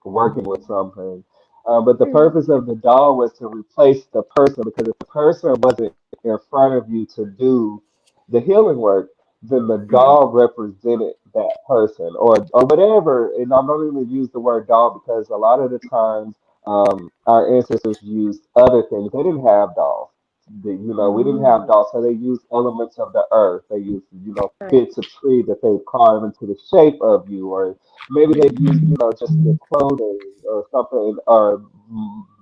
C: working with something. But the
A: Mm-hmm.
C: purpose of the doll was to replace the person, because if the person wasn't in front of you to do the healing work, then the
A: Mm-hmm.
C: doll represented that person, or whatever. And I don't even use the word doll because a lot of the times our ancestors used other things. They didn't have dolls. We didn't have
A: Mm.
C: dolls, so they used elements of the earth. They used,
A: Right.
C: bits of tree that they carved into the shape of you, or maybe they use, just your clothing or something, or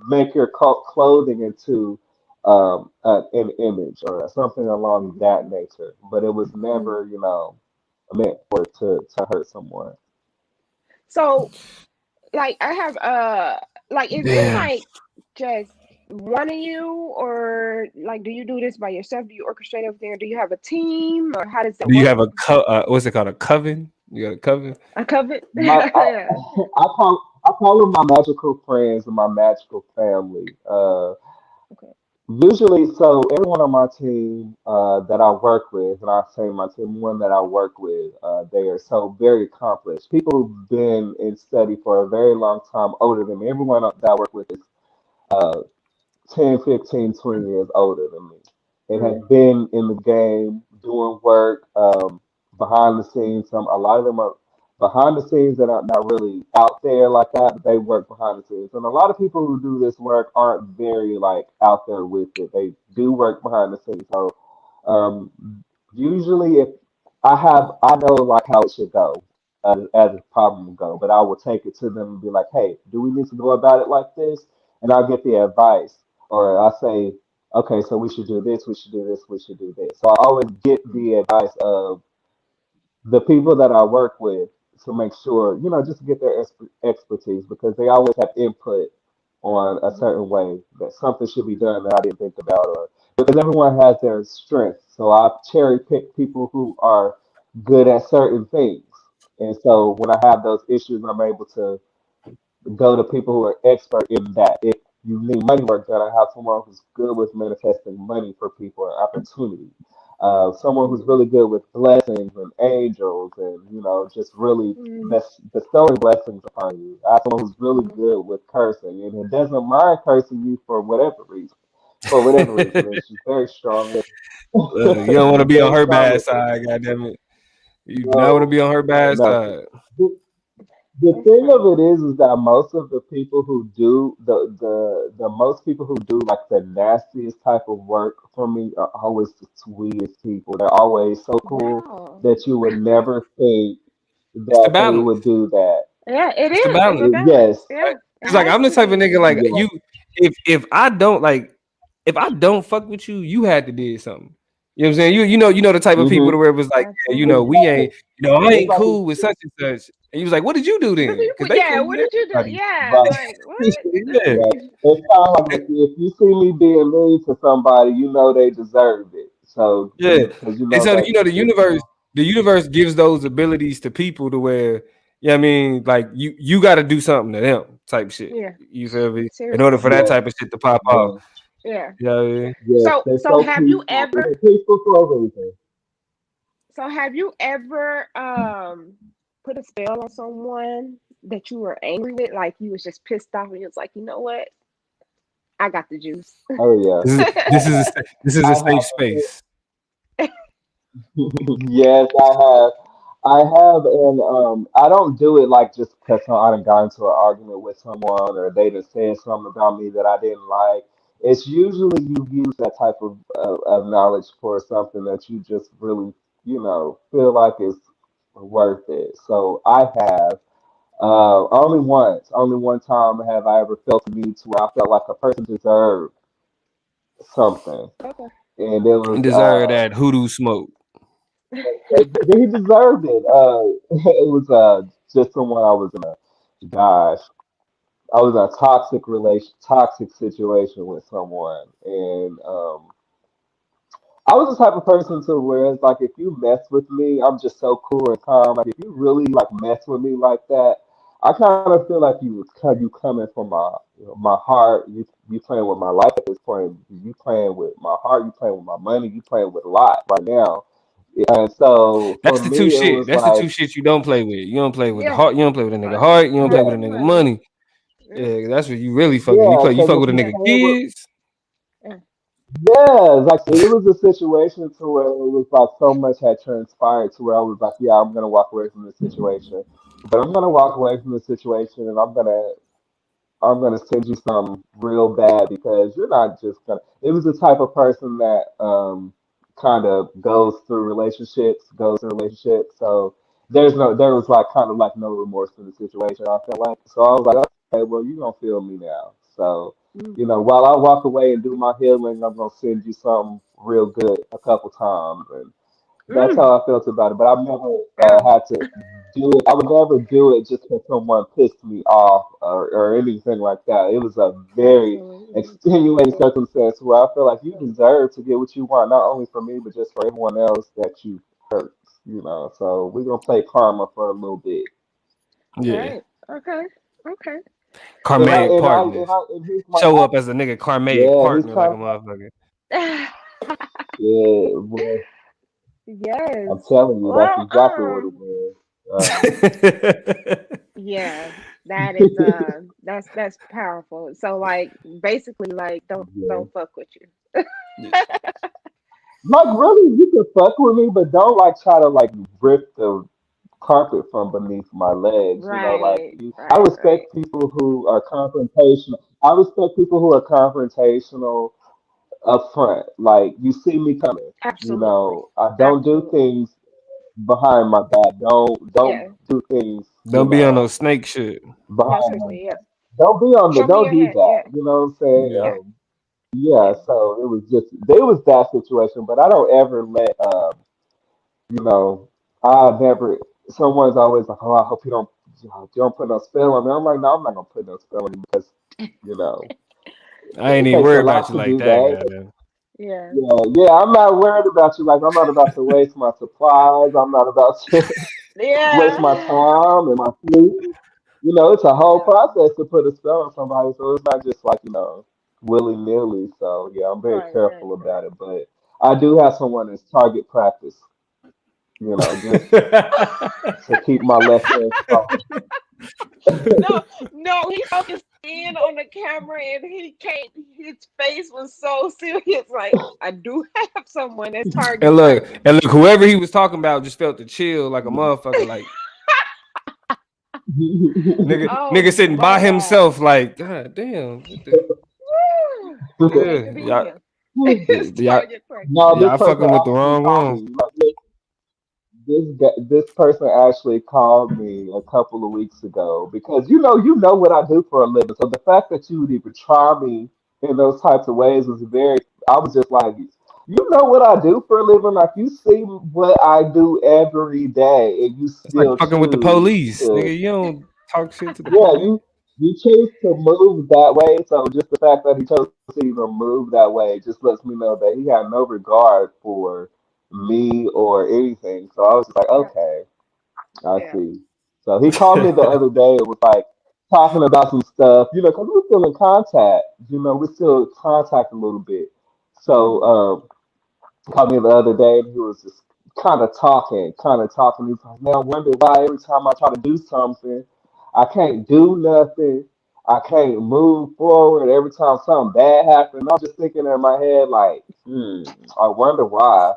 C: make your clothing into an image or something along that nature. But it was
A: Mm.
C: never, meant for it to hurt someone.
A: So, like, I have like, is it
B: Damn.
A: like just one of you, or like, do you do this by yourself? Do you orchestrate everything, or do you have a team, or how does it
B: Do you
A: work?
B: have a what's it called? A coven? You got a coven?
A: A coven?
C: My, I,
A: Yeah.
C: I call them my magical friends and my magical family.
A: Okay.
C: Usually, so everyone on my team that I work with, and I say my team, one that I work with, they are so very accomplished. People who've been in study for a very long time, older than me. Everyone that I work with is uh, 10, 15, 20 years older than me, and
A: Mm.
C: have been in the game doing work behind the scenes. A lot of them are behind the scenes that are not really out there like that, but they work behind the scenes. And a lot of people who do this work aren't very like out there with it. They do work behind the scenes. So um, usually, if I know like how it should go, as a problem would go, but I will take it to them and be like, hey, do we need to go about it like this? And I'll get the advice, or I say, okay, so we should do this, we should do this, we should do this. So I always get the advice of the people that I work with to make sure, just to get their expertise, because they always have input on a
A: Mm.
C: certain way that something should be done that I didn't think about, or because everyone has their strengths. So I cherry pick people who are good at certain things. And so when I have those issues, I'm able to go to people who are expert in that. If you need money work done, I have someone who's good with manifesting money for people and opportunity. Someone who's
A: Mm.
C: really good with blessings and angels, and just really
A: Mm.
C: bestowing blessings upon you. I have someone who's really
A: Mm.
C: good with cursing and who doesn't mind cursing you for whatever reason. For whatever reason, and she's very strong with.
B: You don't want to
C: She's
B: be on
C: very
B: her
C: strong
B: bad
C: with it.
B: side, goddamn it. You do not want to
C: No,
B: be on her bad
C: no.
B: side.
C: The
A: That's
C: thing of
A: crazy.
C: it is that most of the people who do the most people who do like the nastiest type of work for me are always the sweetest people. They're always so cool
A: Wow.
C: that you would never think
B: It's the
C: that they would
B: balance.
C: do that.
A: Yeah, it
B: It's the
A: is. It's a
B: balance.
A: balance.
C: Yes,
A: Yeah, it
B: It's like
A: has
B: I'm the
A: to
B: type of
A: be.
B: nigga like
C: yes,
B: you. If I don't fuck with you, you had to did something. You know what I'm saying? You know the type of people to
C: mm-hmm,
B: where it was like, yeah,
A: Absolutely.
B: we
C: exactly.
B: ain't, I
C: It's
B: ain't
C: like
B: cool with such and such. And you was like, what did you do
A: What do
B: then?
A: you
B: Because
A: put?
B: they
A: Yeah,
B: cool
A: what
B: with
A: did you do?
B: everybody.
A: Yeah,
C: right.
A: like what?
B: Yeah.
C: Yeah, it's kind of like if you see me being mean to somebody, you know they deserve it. So
B: Yeah.
C: because you
B: And
C: know
B: so
C: that
B: the universe gives those abilities to people to where, yeah, I mean, like you got to do something to them type shit.
A: Yeah,
B: You feel me? In order for
A: seriously.
B: that
C: yes,
B: type of shit to pop off.
C: yes,
A: Yeah.
B: You know what I mean?
C: yes,
A: So
C: they're
A: so
C: so
A: have you
C: peaceful.
A: ever
C: They're peaceful for a reason.
A: so have you ever put a spell on someone that you were angry with, like you was just pissed off and you was like, you know what? I got the juice.
C: Oh yeah,
B: This is
C: I
B: a safe
C: have.
B: space.
C: Yes, I have. I have, and I don't do it like just because I done got into an argument with someone or they just said something about me that I didn't like. It's usually you use that type of knowledge for something that you just really, feel like is worth it. So I have only once, only one time have I ever felt the need to where I felt like a person deserved something,
A: Okay.
C: and it was
B: Deserve that hoodoo smoke.
C: he deserved it. It was just someone I was in a gosh, I was in a toxic situation, toxic situation with someone, and I was the type of person to where it's like if you mess with me, I'm just so cool and calm. Like if you really like mess with me like that, I kind of feel like you coming from my heart. You playing with my life at this point. You playing with my heart. You playing with my money. You playing with a lot right now. And so
B: That's
C: for
B: the two
C: me, it
B: shit.
C: was
B: That's the
C: like,
B: two shit you don't play with. You don't play with the
A: Yeah.
B: heart. You don't play with a nigga
A: Right.
B: heart. You don't play
C: yeah,
B: with a nigga
A: Money.
B: money.
A: Yeah.
B: Yeah, that's what you really fucking.
C: yeah,
B: You
C: because
B: fuck
C: if
B: with a
C: you
A: Yeah.
B: nigga
C: playing with
B: kids.
A: Yeah.
C: yeah, like it was a situation to where it was like so much had transpired to where I was like, yeah, I'm gonna walk away from this situation, but I'm gonna walk away from this situation and I'm gonna send you some real bad because you're not just gonna. It was the type of person that kind of goes through relationships. So there was like kind of like no remorse in the situation. I felt like so I was like, okay, well you gonna feel me now. So
A: Mm-hmm.
C: while I walk away and do my healing, I'm gonna send you something real good a couple times, and that's
A: Mm.
C: how I felt about it. But I've never
A: Powerful.
C: had to do it. I would never do it just because someone pissed me off or anything like that. It was a very
A: Absolutely.
C: extenuating circumstance where I feel like you deserve to get what you want, not only for me, but just for everyone else that you hurt. So we're gonna play karma for a little bit.
B: Yeah,
A: Right. Okay. Okay.
C: And I
B: karmic
C: and I and
B: partners.
C: I and he's my
B: Show up as a nigga karmic
C: yeah, he's
B: partner like
C: kind
B: a
C: of
B: motherfucker.
C: yeah. Well,
A: Yes.
C: I'm telling you, that's
A: Well,
C: exactly what it was.
A: yeah, that is that's powerful. So like basically like
C: Yeah.
A: don't fuck with you.
C: Like really, you can fuck with me, but don't like try to like rip the carpet from beneath my legs. Like
A: Right,
C: I
A: right, right.
C: respect people who are confrontational. I respect people who are confrontational up front. Like you see me coming.
A: Absolutely.
C: I don't do
A: Absolutely.
C: things behind my back. Don't
A: Yeah.
C: do things.
B: Don't be on no snake shit.
A: No,
C: Behind my
A: seriously, yeah.
C: back. Don't be on the.
A: Show me
C: Don't
A: your
C: do
A: hand.
C: that.
A: Yeah.
C: You know what I'm saying?
B: Yeah.
A: Yeah.
C: Yeah.
A: Yeah.
C: So it was that situation, but I don't ever let you know, I never. Someone's always like, "Oh, I hope you don't put no spell on me." I'm like, "No, I'm not gonna put no spell on you because, you know,
B: I ain't
C: it
B: even
C: takes a
B: worried about
C: lot
B: you
C: to
B: like
C: do
B: that,
C: that."
B: goddamn.
A: Yeah.
C: Yeah, yeah, I'm not worried about you. Like, I'm not about to waste my supplies. I'm not about to waste my
A: Yeah.
C: time and my sleep. It's a whole
A: Yeah.
C: process to put a spell on somebody, so it's not just like willy nilly. So yeah, I'm very
A: Right, right,
C: careful about
A: right.
C: it, but I do have someone that's target practice. Just to keep my left hand strong.
A: No, no, he focused in on the camera and he can't his face was so serious. Like, I do have someone that's target practice.
B: And look, whoever he was talking about just felt the chill like a motherfucker. Like nigga
A: Oh
B: sitting
A: my
B: by
A: God.
B: himself, like, God damn, what the
A: Woo! I hate to
B: yeah,
A: be
B: y'all,
A: him. It's
B: y'all,
A: target practice.
C: No, this
B: y'all
C: person
B: fucking with the
C: actually
B: wrong
C: called
B: one.
C: me. This person actually called me a couple of weeks ago because you know what I do for a living. So the fact that you would even try me in those types of ways was very. I was just like, you know what I do for a living. Like you see what I do every day, and you
B: It's like
C: still
B: fucking with the
C: choose
B: police,
C: to.
B: nigga. You don't talk shit to the
C: Yeah,
B: police.
C: you choose to move that way. So just the fact that he chose to even move that way just lets me know that he had no regard for me or anything. So I was just like,
A: Yeah,
C: okay, I
A: yeah.
C: see. So he called me the other day and was like talking about some stuff, because we're still in contact. We're still in contact a little bit. So
A: Hmm.
C: called me the other day and he was just kind of talking. He was like, man, I wonder why every time I try to do something, I can't do nothing. I can't move forward. Every time something bad happens, I'm just thinking in my head like, I wonder why.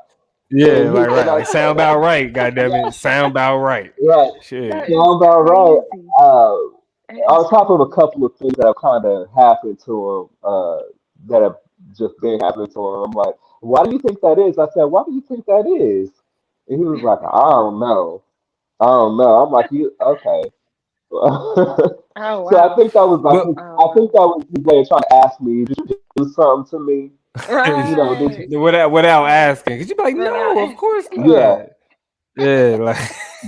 B: Yeah,
C: And he
B: like
C: and
B: right,
C: I
B: like sound about right. Goddamn it, sound about right.
C: right,
A: That
B: Shit.
A: is
C: sound about right.
A: crazy.
C: Uh,
A: That is
C: on top of a
A: crazy.
C: couple of things that have kind of happened to him, that have just been happening to him, I'm like, why do you think that is? I said, why do you think that is? And he was like, I don't know. I don't know. I'm like, you okay?
A: Oh
C: So I
A: wow.
C: think that was like,
B: But
A: Oh
C: I think
A: wow.
C: that was his way of trying to ask me, did you do something to me? Did
A: Right.
C: you?
B: without
A: Right.
B: asking, cause you be like,
A: But now
B: no, of course
C: Yeah,
B: not. Yeah, like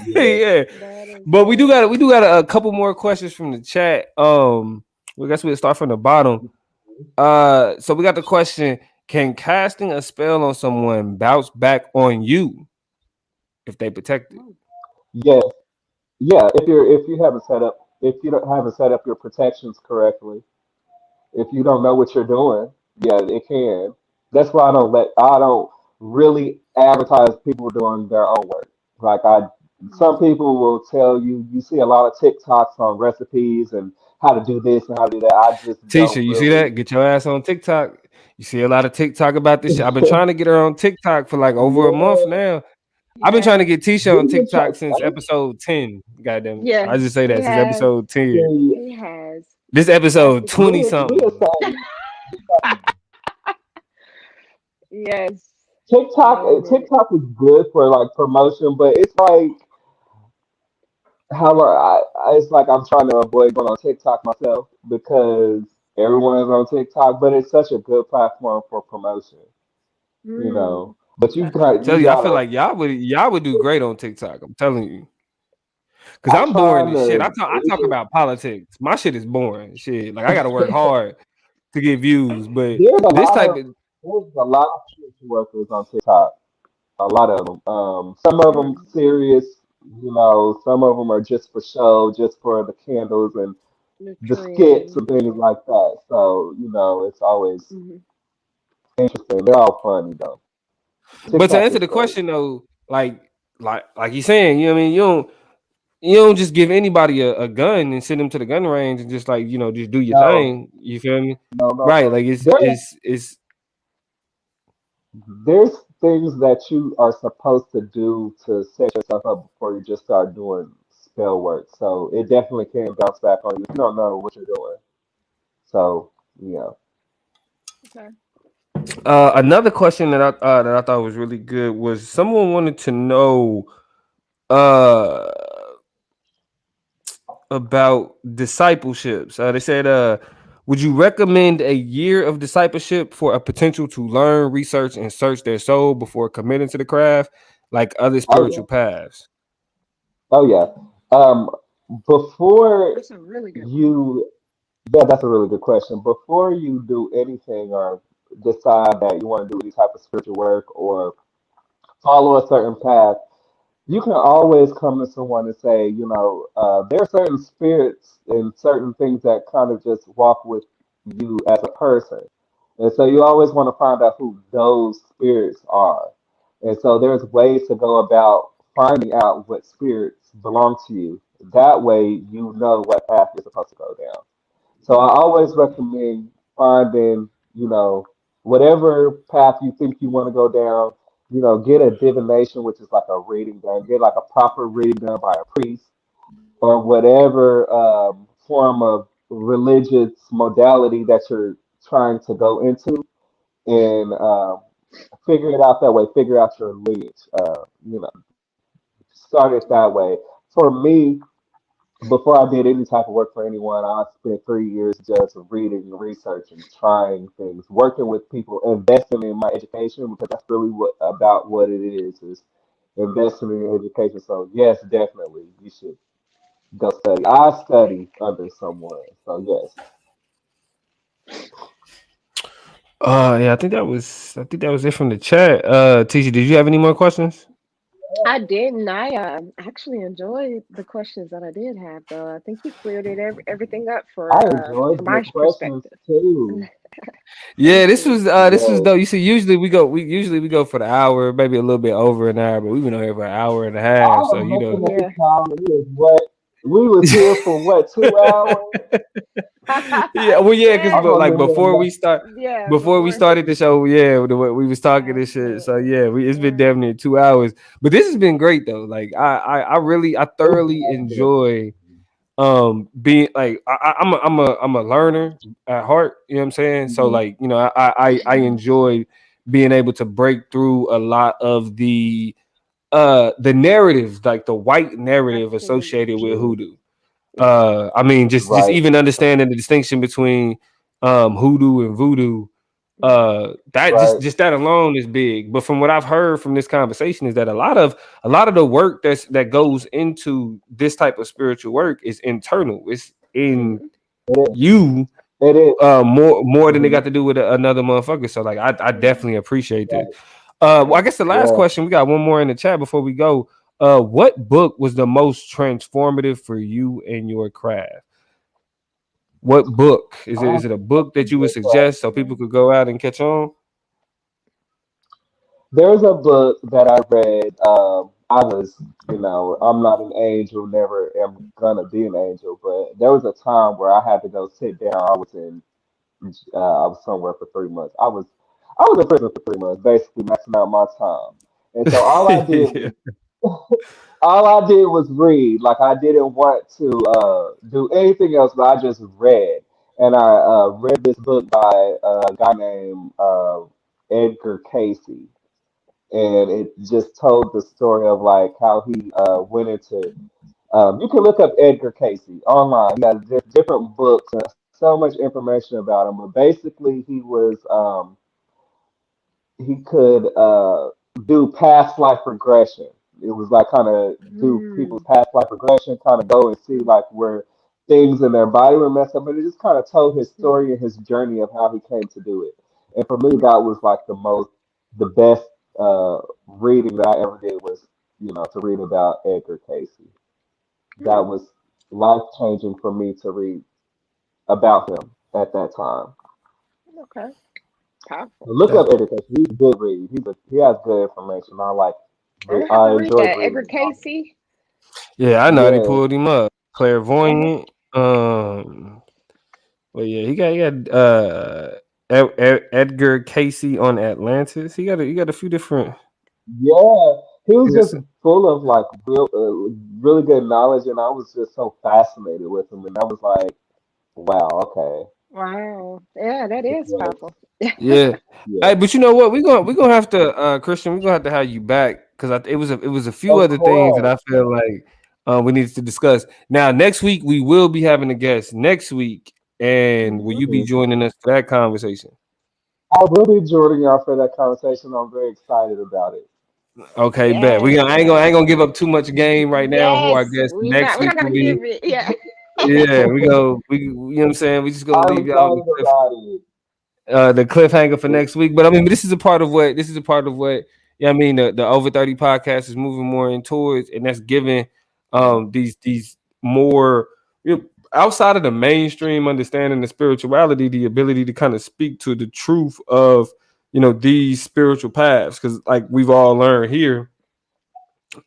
C: yeah.
B: yeah.
A: that is
B: But we
A: hilarious.
B: do got a couple more questions from the chat. We guess we'll start from the bottom. So we got the question: can casting a spell on someone bounce back on you if they protect it?
C: Yes, yeah. If you haven't set up if you don't haven't set up your protections correctly, if you don't know what you're doing, yeah, it can. That's why I don't really advertise people doing their own work. Like some people will tell you, you see a lot of TikToks on recipes and how to do this and how to do that. I just
B: Tisha,
C: don't
B: you see
C: really.
B: that? Get your ass on TikTok. You see a lot of TikTok about this shit. I've been trying to get her on TikTok for like over a month
C: Yeah,
B: now. I've been trying to
A: Yes.
B: get Tisha on
C: you can try.
B: TikTok since episode 10. Goddamn it. I
A: Yes,
B: just say
A: he
B: that since
A: has.
B: episode 10.
C: See,
A: He has.
B: This
A: Yes,
B: episode
A: he
B: 20
A: has.
C: we'll
B: something.
C: say
A: Yes.
C: TikTok.
A: And
C: TikTok is good for like promotion, but it's like it's like I'm trying to avoid going on TikTok myself because everyone is on TikTok, but it's such a good platform for promotion, you know. But
A: that's
B: Tell
A: true.
B: you, I feel
C: gotta.
B: like y'all would do great on TikTok. I'm telling you. Cause
C: I'm
B: I'm boring
C: trying
B: as shit.
C: to.
B: I talk about politics. My shit is boring. Shit. Like I gotta work hard to get views. But
C: There's a
B: this
C: lot
B: type
C: of
B: of
C: there's a lot of spiritual workers on TikTok. A lot of them. Some of them
A: Mm,
C: serious. You know, some of them are just for show, just for the candles and
A: the
C: the skits and
A: trend.
C: things like that. So it's always
A: Hmm.
C: interesting. They're all funny though.
B: but to
C: TikTok
B: answer
C: is
B: the
C: great.
B: question though, like you saying, you know what I mean, you don't just give anybody a gun and send them to the gun range and just like, just do your
C: No,
B: thing. You feel me?
C: no, no,
B: Right.
C: no.
B: Like it's
C: There's
B: it's it's
C: there's things that you are supposed to do to set yourself up before you just start doing spell work. So it definitely can bounce back on you if you don't know what you're doing. So yeah.
A: Okay.
B: another question that I thought was really good was someone wanted to know uh about discipleships. They said, would you recommend a year of discipleship for a potential to learn, research, and search their soul before committing to the craft, like other
C: Oh yeah.
B: spiritual paths?
C: Oh yeah. Um, before
A: That's a really good one.
C: you, yeah, that's a really good question. Before you do anything or decide that you want to do any type of spiritual work or follow a certain path, you can always come to someone and say, there are certain spirits and certain things that kind of just walk with you as a person. And so you always want to find out who those spirits are. And so there's ways to go about finding out what spirits belong to you. That way you know what path you're supposed to go down. So I always recommend finding, whatever path you think you want to go down, get a divination, which is like a reading done, get like a proper reading done by a priest or whatever form of religious modality that you're trying to go into and figure it out that way, figure out your lineage, start it that way. For me, before I did any type of work for anyone, I spent 3 years just reading, researching, trying things, working with people, investing in my education because that's really what it is investing in your education. So yes, definitely you should go study. I study under someone, so yes.
B: Yeah, I think that was it from the chat. TC, did you have any more questions?
A: I didn't. I actually enjoyed the questions that I did have, though. I think you cleared everything up
C: I
A: from
C: enjoyed your
A: my
C: questions
A: perspective.
C: too.
B: Yeah,
A: Thank
B: this
A: you.
B: was this was
C: Yes.
B: dope. You see, usually we go for the hour, maybe a little bit over an hour, but we've been on here for an hour and a
C: I
B: half. So
C: was looking at the
A: Yeah.
C: time. It was what we was here for. What 2 hours?
B: yeah, well, yeah, because
C: I'm
A: Yes.
B: but
C: over
B: like
C: here.
A: Yeah.
B: before we
A: Before.
B: started the show, yeah, we was talking this shit. So
A: Absolutely.
B: yeah, it's been
A: Yeah.
B: damn near 2 hours, but this has been great though. Like I
C: It
B: thoroughly
C: has been.
B: enjoy being like I'm a learner at heart. You know what I'm saying? So
C: Mhm.
B: like I enjoy being able to break through a lot of the narratives, like the white narrative associated
A: Absolutely.
B: with
C: Mhm.
B: hoodoo.
A: Yeah.
B: I mean, just
C: Right.
B: even understanding the distinction between hoodoo and voodoo.
A: Hmm.
B: That just
C: Right.
B: just that alone is big. But from what I've heard from this conversation is that a lot of the work that goes into this type of spiritual work is internal. It's in
A: Hmm.
C: It is.
B: you
C: It is.
B: more than they
C: Mhm.
B: got to do with another motherfucker. So like I definitely appreciate that.
C: Right.
B: Well, I guess the last
C: Yeah.
B: question, we got one more in the chat before we go. What book was the most transformative for you and your craft? What book is it?
C: Oh,
B: Is it a book that
C: that's a
B: you would
C: good
B: suggest so people
C: question.
B: could go out and catch on?
C: There's a book that I read. I was, I'm not an angel, never am gonna be an angel, but there was a time where I had to go sit down. I was somewhere for 3 months. I was in prison for 3 months, basically maxing out my time. And so
B: Yeah.
C: all I did was read. Like I didn't want to do anything else, but I just read. And I read this book by a guy named Edgar Casey, and it just told the story of like how he went into. You can look up Edgar Casey online. He has different books and so much information about him. But basically, he could do past life regression. It was like kind of do people's
A: Mm.
C: past life regression, kind of go and see like where things in their body were messed up. But it just kind of told his story and his journey of how he came to do it. And for me, that was like the best reading that I ever did was, to read about Edgar Casey. That
A: Mm.
C: was life changing for me to read about him at that time.
A: Okay. Powerful.
C: So look
B: That,
C: up Edgar Casey. He's a good read. He has good information.
A: I'm gonna have to
C: I
A: read
C: enjoyed
A: that. Edgar
C: reading about him.
A: Casey.
B: yeah, I know they
C: Yeah,
B: pulled him up.
A: Uh-huh.
B: Clairvoyant. Well, yeah, he got Edgar Casey on Atlantis. He got a few different.
C: yeah. He was
B: Yes.
C: just full of like really good knowledge, and I was just so fascinated with him. And I was like, wow, okay,
A: Wow. Yeah, that is
C: yeah,
A: powerful.
B: Yeah.
C: yeah.
B: Hey, but you know what? We're gonna have to Christian, we're gonna have to have you back because it was a few
C: Of
B: other things that
C: course,
B: I feel like we needed to discuss. Now, next week we will be having a guest next week, and will
A: Hmm.
B: you be
C: mhm.
B: joining us for that conversation?
C: I will be joining y'all for that conversation. I'm very excited about it.
B: Okay, bet.
A: Yes,
B: I ain't
A: yes.
B: gonna give up too much game right now. Who I
A: Yes.
B: guess next
A: We're
B: week
A: not
B: will
A: gonna
B: be.
A: give it. Yeah.
B: Yeah, you know what I'm saying? We just gonna
C: I'm
B: leave y'all on
C: excited about it.
B: the cliffhanger for next week. But I mean, this is a part of what yeah, I mean the over 30 podcast is moving more in towards, and that's giving these more outside of the mainstream understanding of spirituality, the ability to kind of speak to the truth of these spiritual paths. Because like we've all learned here,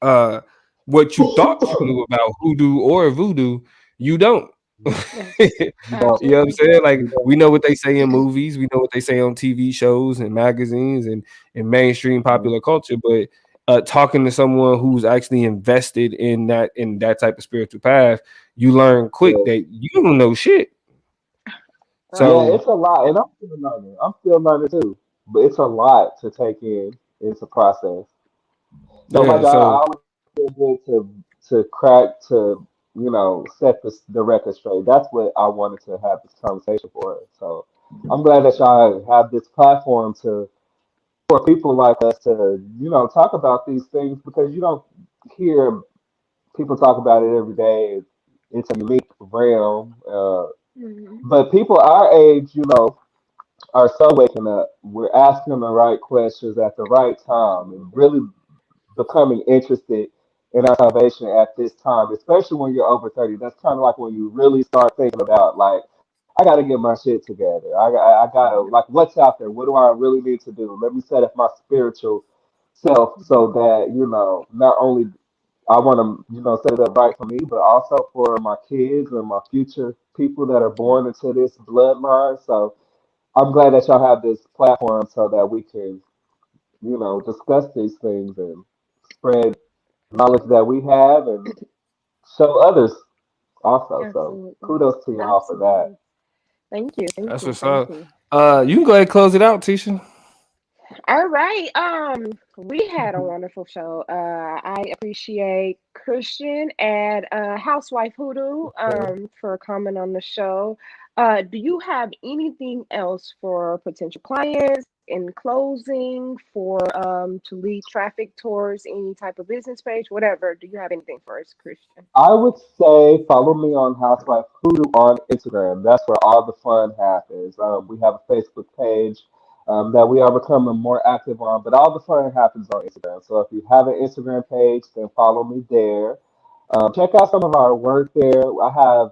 B: uh what you thought you knew about hoodoo or voodoo, you don't.
A: Yes.
C: You don't,
B: You know what I'm
A: Absolutely.
B: saying? Like
C: you don't.
B: we know what they say in movies, we know what they say on TV shows and magazines and mainstream popular culture, but talking to someone who's actually invested in that type of spiritual path, you learn quick
C: Yeah.
B: that you don't know shit.
C: Yeah,
A: Right.
B: So
C: it's a lot, and I'm still learning. I'm still learning too, but it's a lot to take in. It's a process. So my
B: yeah,
C: job,
B: so
C: I always feel good to crack to set the record straight. That's what I wanted to have this conversation for. So I'm glad that y'all have this platform to for people like us to talk about these things because you don't hear people talk about it every day. It's a unique realm,
A: Hmm.
C: but people our age, are so waking up. We're asking the right questions at the right time and really becoming interested in our salvation at this time, especially when you're over 30. That's kind of like when you really start thinking about, like, I got to get my shit together. I got to, like, what's out there? What do I really need to do? Let me set up my spiritual self so that, not only I want to, set it up right for me, but also for my kids and my future people that are born into this bloodline. So, I'm glad that y'all have this platform so that we can, discuss these things and spread knowledge that we have and show others also. So
A: Absolutely.
C: kudos to y'all for that.
A: Absolutely. Thank you. Thank
B: that's
A: you.
B: what's
A: Thank
B: up.
A: you.
B: You can go ahead and close it out, Tisha.
A: All right. We had a wonderful show. I appreciate Christian at Housewife Hoodoo for coming on the show. Do you have anything else for potential clients in closing for to lead traffic towards any type of business page, whatever? Do you have anything for us, Christian?
C: I would say follow me on Housewife Hoodoo on Instagram. That's where all the fun happens. We have a Facebook page that we are becoming more active on, but all the fun happens on Instagram. So if you have an Instagram page, then follow me there. Check out some of our work there. I have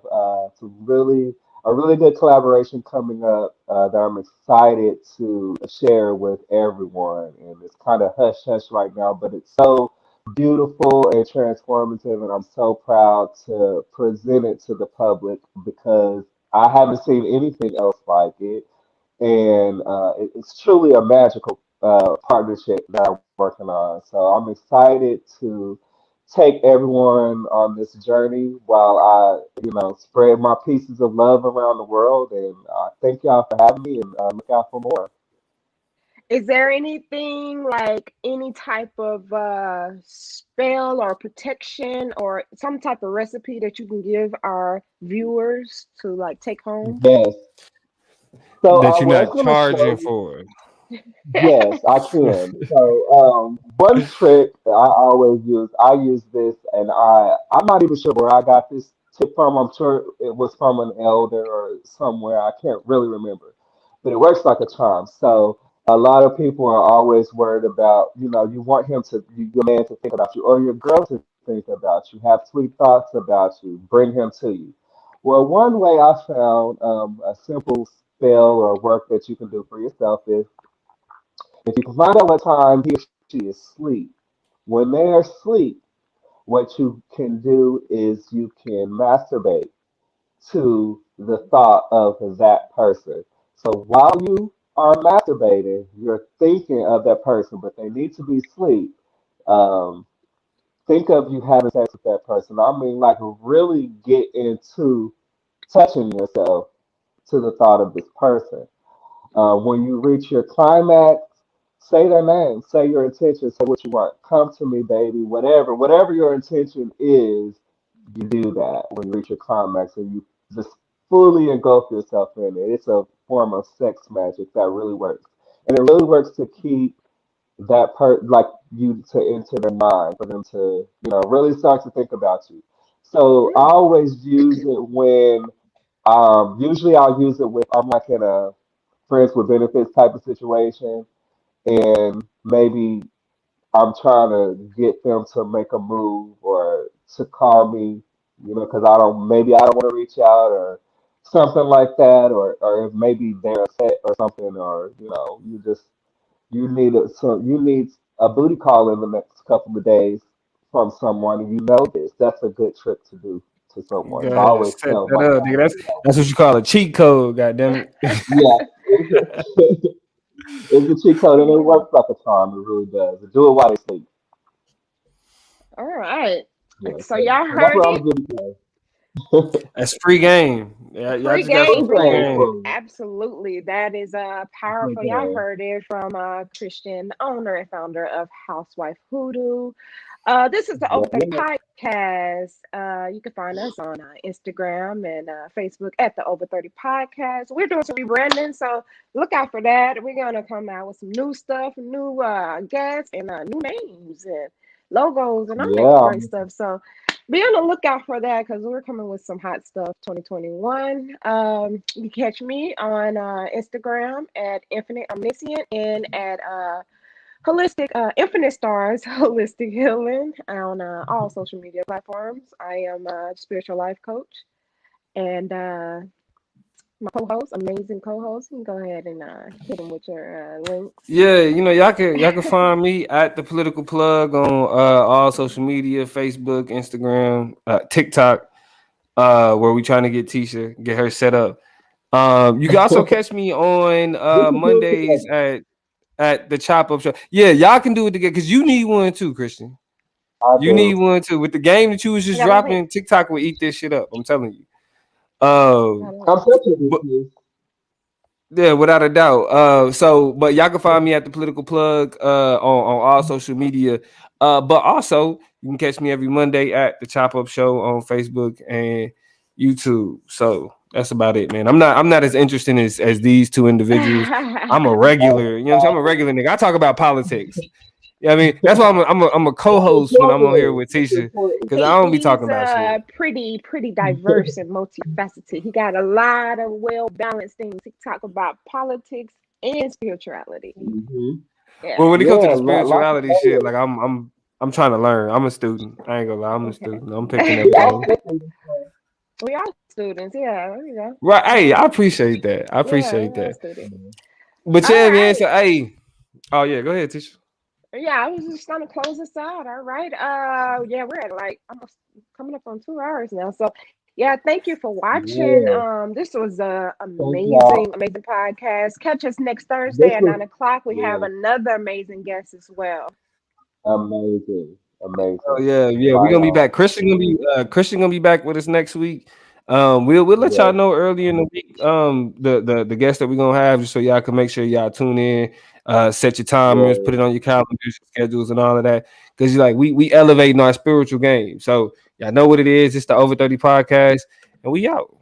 C: some really a really good collaboration coming up that I'm excited to share with everyone. And it's kind of hush hush right now, but it's so beautiful and transformative, and I'm so proud to present it to the public because I haven't seen anything else like it, and it's truly a magical partnership that I'm working on. So I'm excited to take everyone on this journey while spread my pieces of love around the world. And thank y'all for having me, and look out for more.
A: Is there anything like any type of spell or protection or some type of recipe that you can give our viewers to like take home?
C: Yes. So
B: That
C: I
B: you're
C: was
B: not
C: going to
B: charging
C: show.
B: for.
C: Yes, I can. So, one trick that I use this, and I'm not even sure where I got this tip from. I'm sure it was from an elder or somewhere. I can't really remember, but it works like a charm. So, a lot of people are always worried about, you want your man to think about you, or your girl to think about you, have sweet thoughts about you, bring him to you. Well, one way I found a simple spell or work that you can do for yourself is if you can find out what time he or she is asleep, when they are asleep, what you can do is you can masturbate to the thought of that person. So while you are masturbating, you're thinking of that person, but they need to be asleep. Um, think of you having sex with that person. I mean, like really get into touching yourself to the thought of this person. When you reach your climax, say their name, say your intention, say what you want. Come to me, baby. Whatever your intention is, you do that when you reach your climax, and you just fully engulf yourself in it. It's a form of sex magic that really works, and it really works to keep like you to enter their mind for them to really start to think about you. So I
A: Mm,
C: always use it when usually I'll use it with I'm like in a friends with benefits type of situation, and maybe I'm trying to get them to make a move or to call me, because maybe I don't want to reach out or something like that, or if maybe they're upset or something, or you need a booty call in the next couple of days from someone, and you know this. That's a good trick to do to someone. And I
B: Gotta
C: always
B: set
C: tell
B: that
C: my
B: up, nigga.
C: clients,
B: That's what you call a cheat code, goddamn it.
C: yeah, it's a cheat code, and it
A: yeah.
C: works like a charm. It really does. Do it while they sleep.
A: All right.
C: Yeah,
A: So
C: so
A: y'all
C: that's
A: heard
C: what
A: it.
C: I'm giving you.
B: That's free game. Yeah, y'all
A: Free
B: just got some
A: game,
C: Free
B: free
C: game
B: game.
C: for
A: absolutely. That is
C: free
A: powerful. Y'all
C: game.
A: heard it from Christian, owner and founder of Housewife Hoodoo. This is the
C: Yeah,
A: Over 30 Podcast. You can find us on Instagram and Facebook at the Over 30 Podcast. We're doing some rebranding, so look out for that. We're gonna come out with some new stuff, new guests, and new names and logos and all that
C: yeah.
A: great stuff. So be on the lookout for that because we're coming with some hot stuff 2021. You can catch me on Instagram at Infinite Omniscient and at Holistic Infinite Stars Holistic Healing on all social media platforms. I am a spiritual life coach and my co-host, amazing co-host. You can go ahead and hit them with your links.
B: Yeah, y'all can find me at the political plug on all social media, Facebook, Instagram, TikTok, where we trying to get Tisha, get her set up. You can also catch me on
C: We can do it
B: Mondays
C: together.
B: at the Chop Up Show. Yeah, y'all can do it together because you need one too, Christian.
C: I
B: You need
C: do.
B: one too. With the game that you was just
A: I love it.
B: dropping, TikTok will eat this shit up. I'm telling you.
A: I
B: Um,
A: love
C: Come
A: it.
C: touch it with
B: but
C: me.
B: yeah, without a doubt. But y'all can find me at the political plug on all social media. But also You can catch me every Monday at the Chop Up Show on Facebook and YouTube. So that's about it, man. I'm not as interested as these two individuals. I'm a regular, you know what I'm saying? I'm a regular nigga. I talk about politics. Yeah, I mean that's why I'm a co-host when I'm on here with Tisha, because I don't be talking about shit.
A: Pretty diverse and multifaceted. He got a lot of well-balanced things. He talk about politics and spirituality.
C: Mm-hmm.
A: Yeah.
B: Well, when it comes to the spirituality shit, like I'm trying to learn. I'm a student. I ain't gonna lie, I'm a student. I'm picking everything.
A: We are students, yeah. There you go.
B: Right. Hey, I appreciate that. I appreciate that. But yeah, man. So hey. Oh yeah, go ahead, Tisha.
A: Yeah, I was just gonna close this out. All right. Yeah, we're at like almost coming up on 2 hours now. So yeah, thank you for watching. This was a amazing podcast. Catch us next Thursday at 9:00. We have another amazing guest as well.
C: Amazing.
B: Oh yeah. We're gonna be back. Christian gonna be back with us next week. We'll let y'all know early in the week. The guest that we're gonna have, just so y'all can make sure y'all tune in. Set your timers, put it on your calendars, schedules, and all of that. Because like we elevating our spiritual game. So y'all know what it is. It's the Over 30 Podcast, and we out.